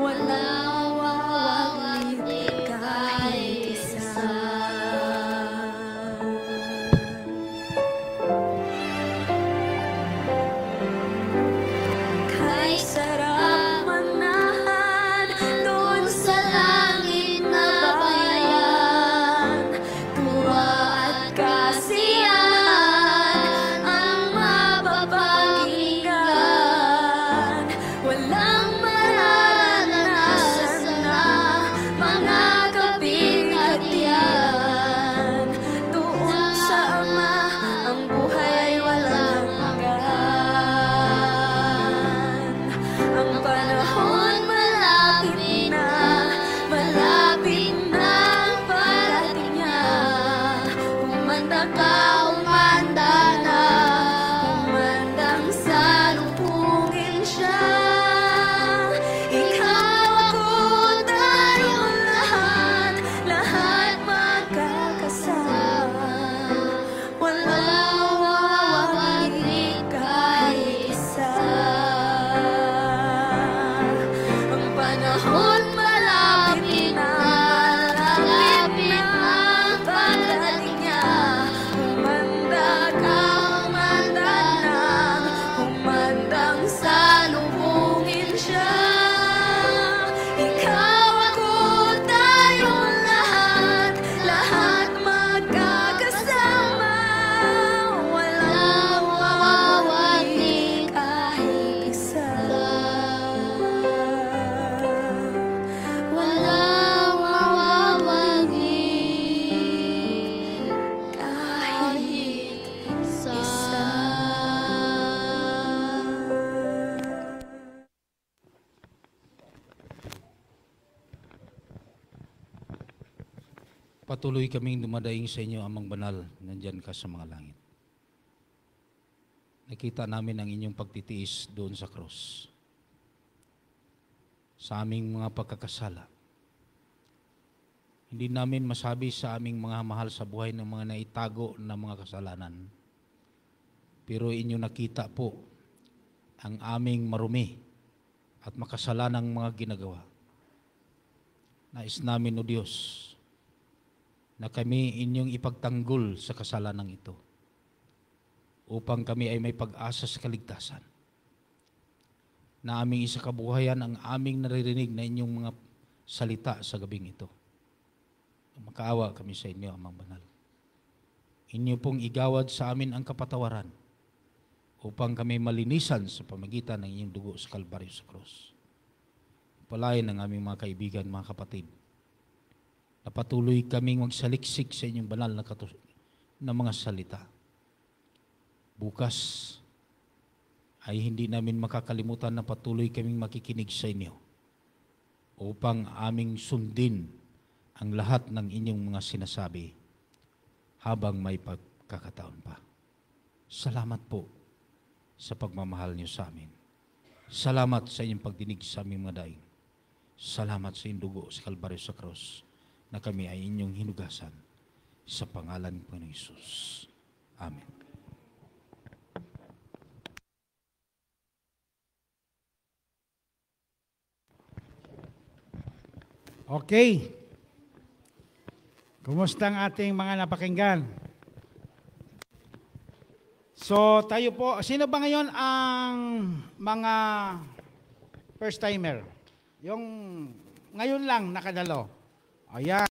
Walang wawaglit kahit isa. Patuloy kaming dumadaing sa inyo, Amang Banal, nandyan ka sa mga langit. Nakita namin ang inyong pagtitiis doon sa krus. Sa aming mga pagkakasala. Hindi namin masabi sa aming mga mahal sa buhay ng mga naitago na mga kasalanan. Pero inyo nakita po ang aming marumi at makasalanang mga ginagawa. Nais namin, O Diyos, na kami inyong ipagtanggol sa kasalanang ito upang kami ay may pag-asa sa kaligtasan. Na aming isakabuhayan ang aming naririnig na inyong mga salita sa gabing ito. Makaawa kami sa inyo, Amang Banal. Inyo pong igawad sa amin ang kapatawaran upang kami malinisan sa pamagitan ng inyong dugo sa Kalbaryo sa krus. Palayan ng aming mga kaibigan, mga kapatid, na patuloy kaming magsaliksik sa inyong banal na mga salita. Bukas ay hindi namin makakalimutan na patuloy kaming makikinig sa inyo upang aming sundin ang lahat ng inyong mga sinasabi habang may pagkakataon pa. Salamat po sa pagmamahal niyo sa amin. Salamat sa inyong pagdinig sa aming mga daing. Salamat sa inyong dugo sa Kalbaryo sa krus na kami ay inyong hinugasan sa pangalan ng Panginoon Hesus. Amen. Okay. Kumusta ang ating mga napakinggan? So, tayo po, sino ba ngayon ang mga first timer? Yung ngayon lang nakadalo. Ayan.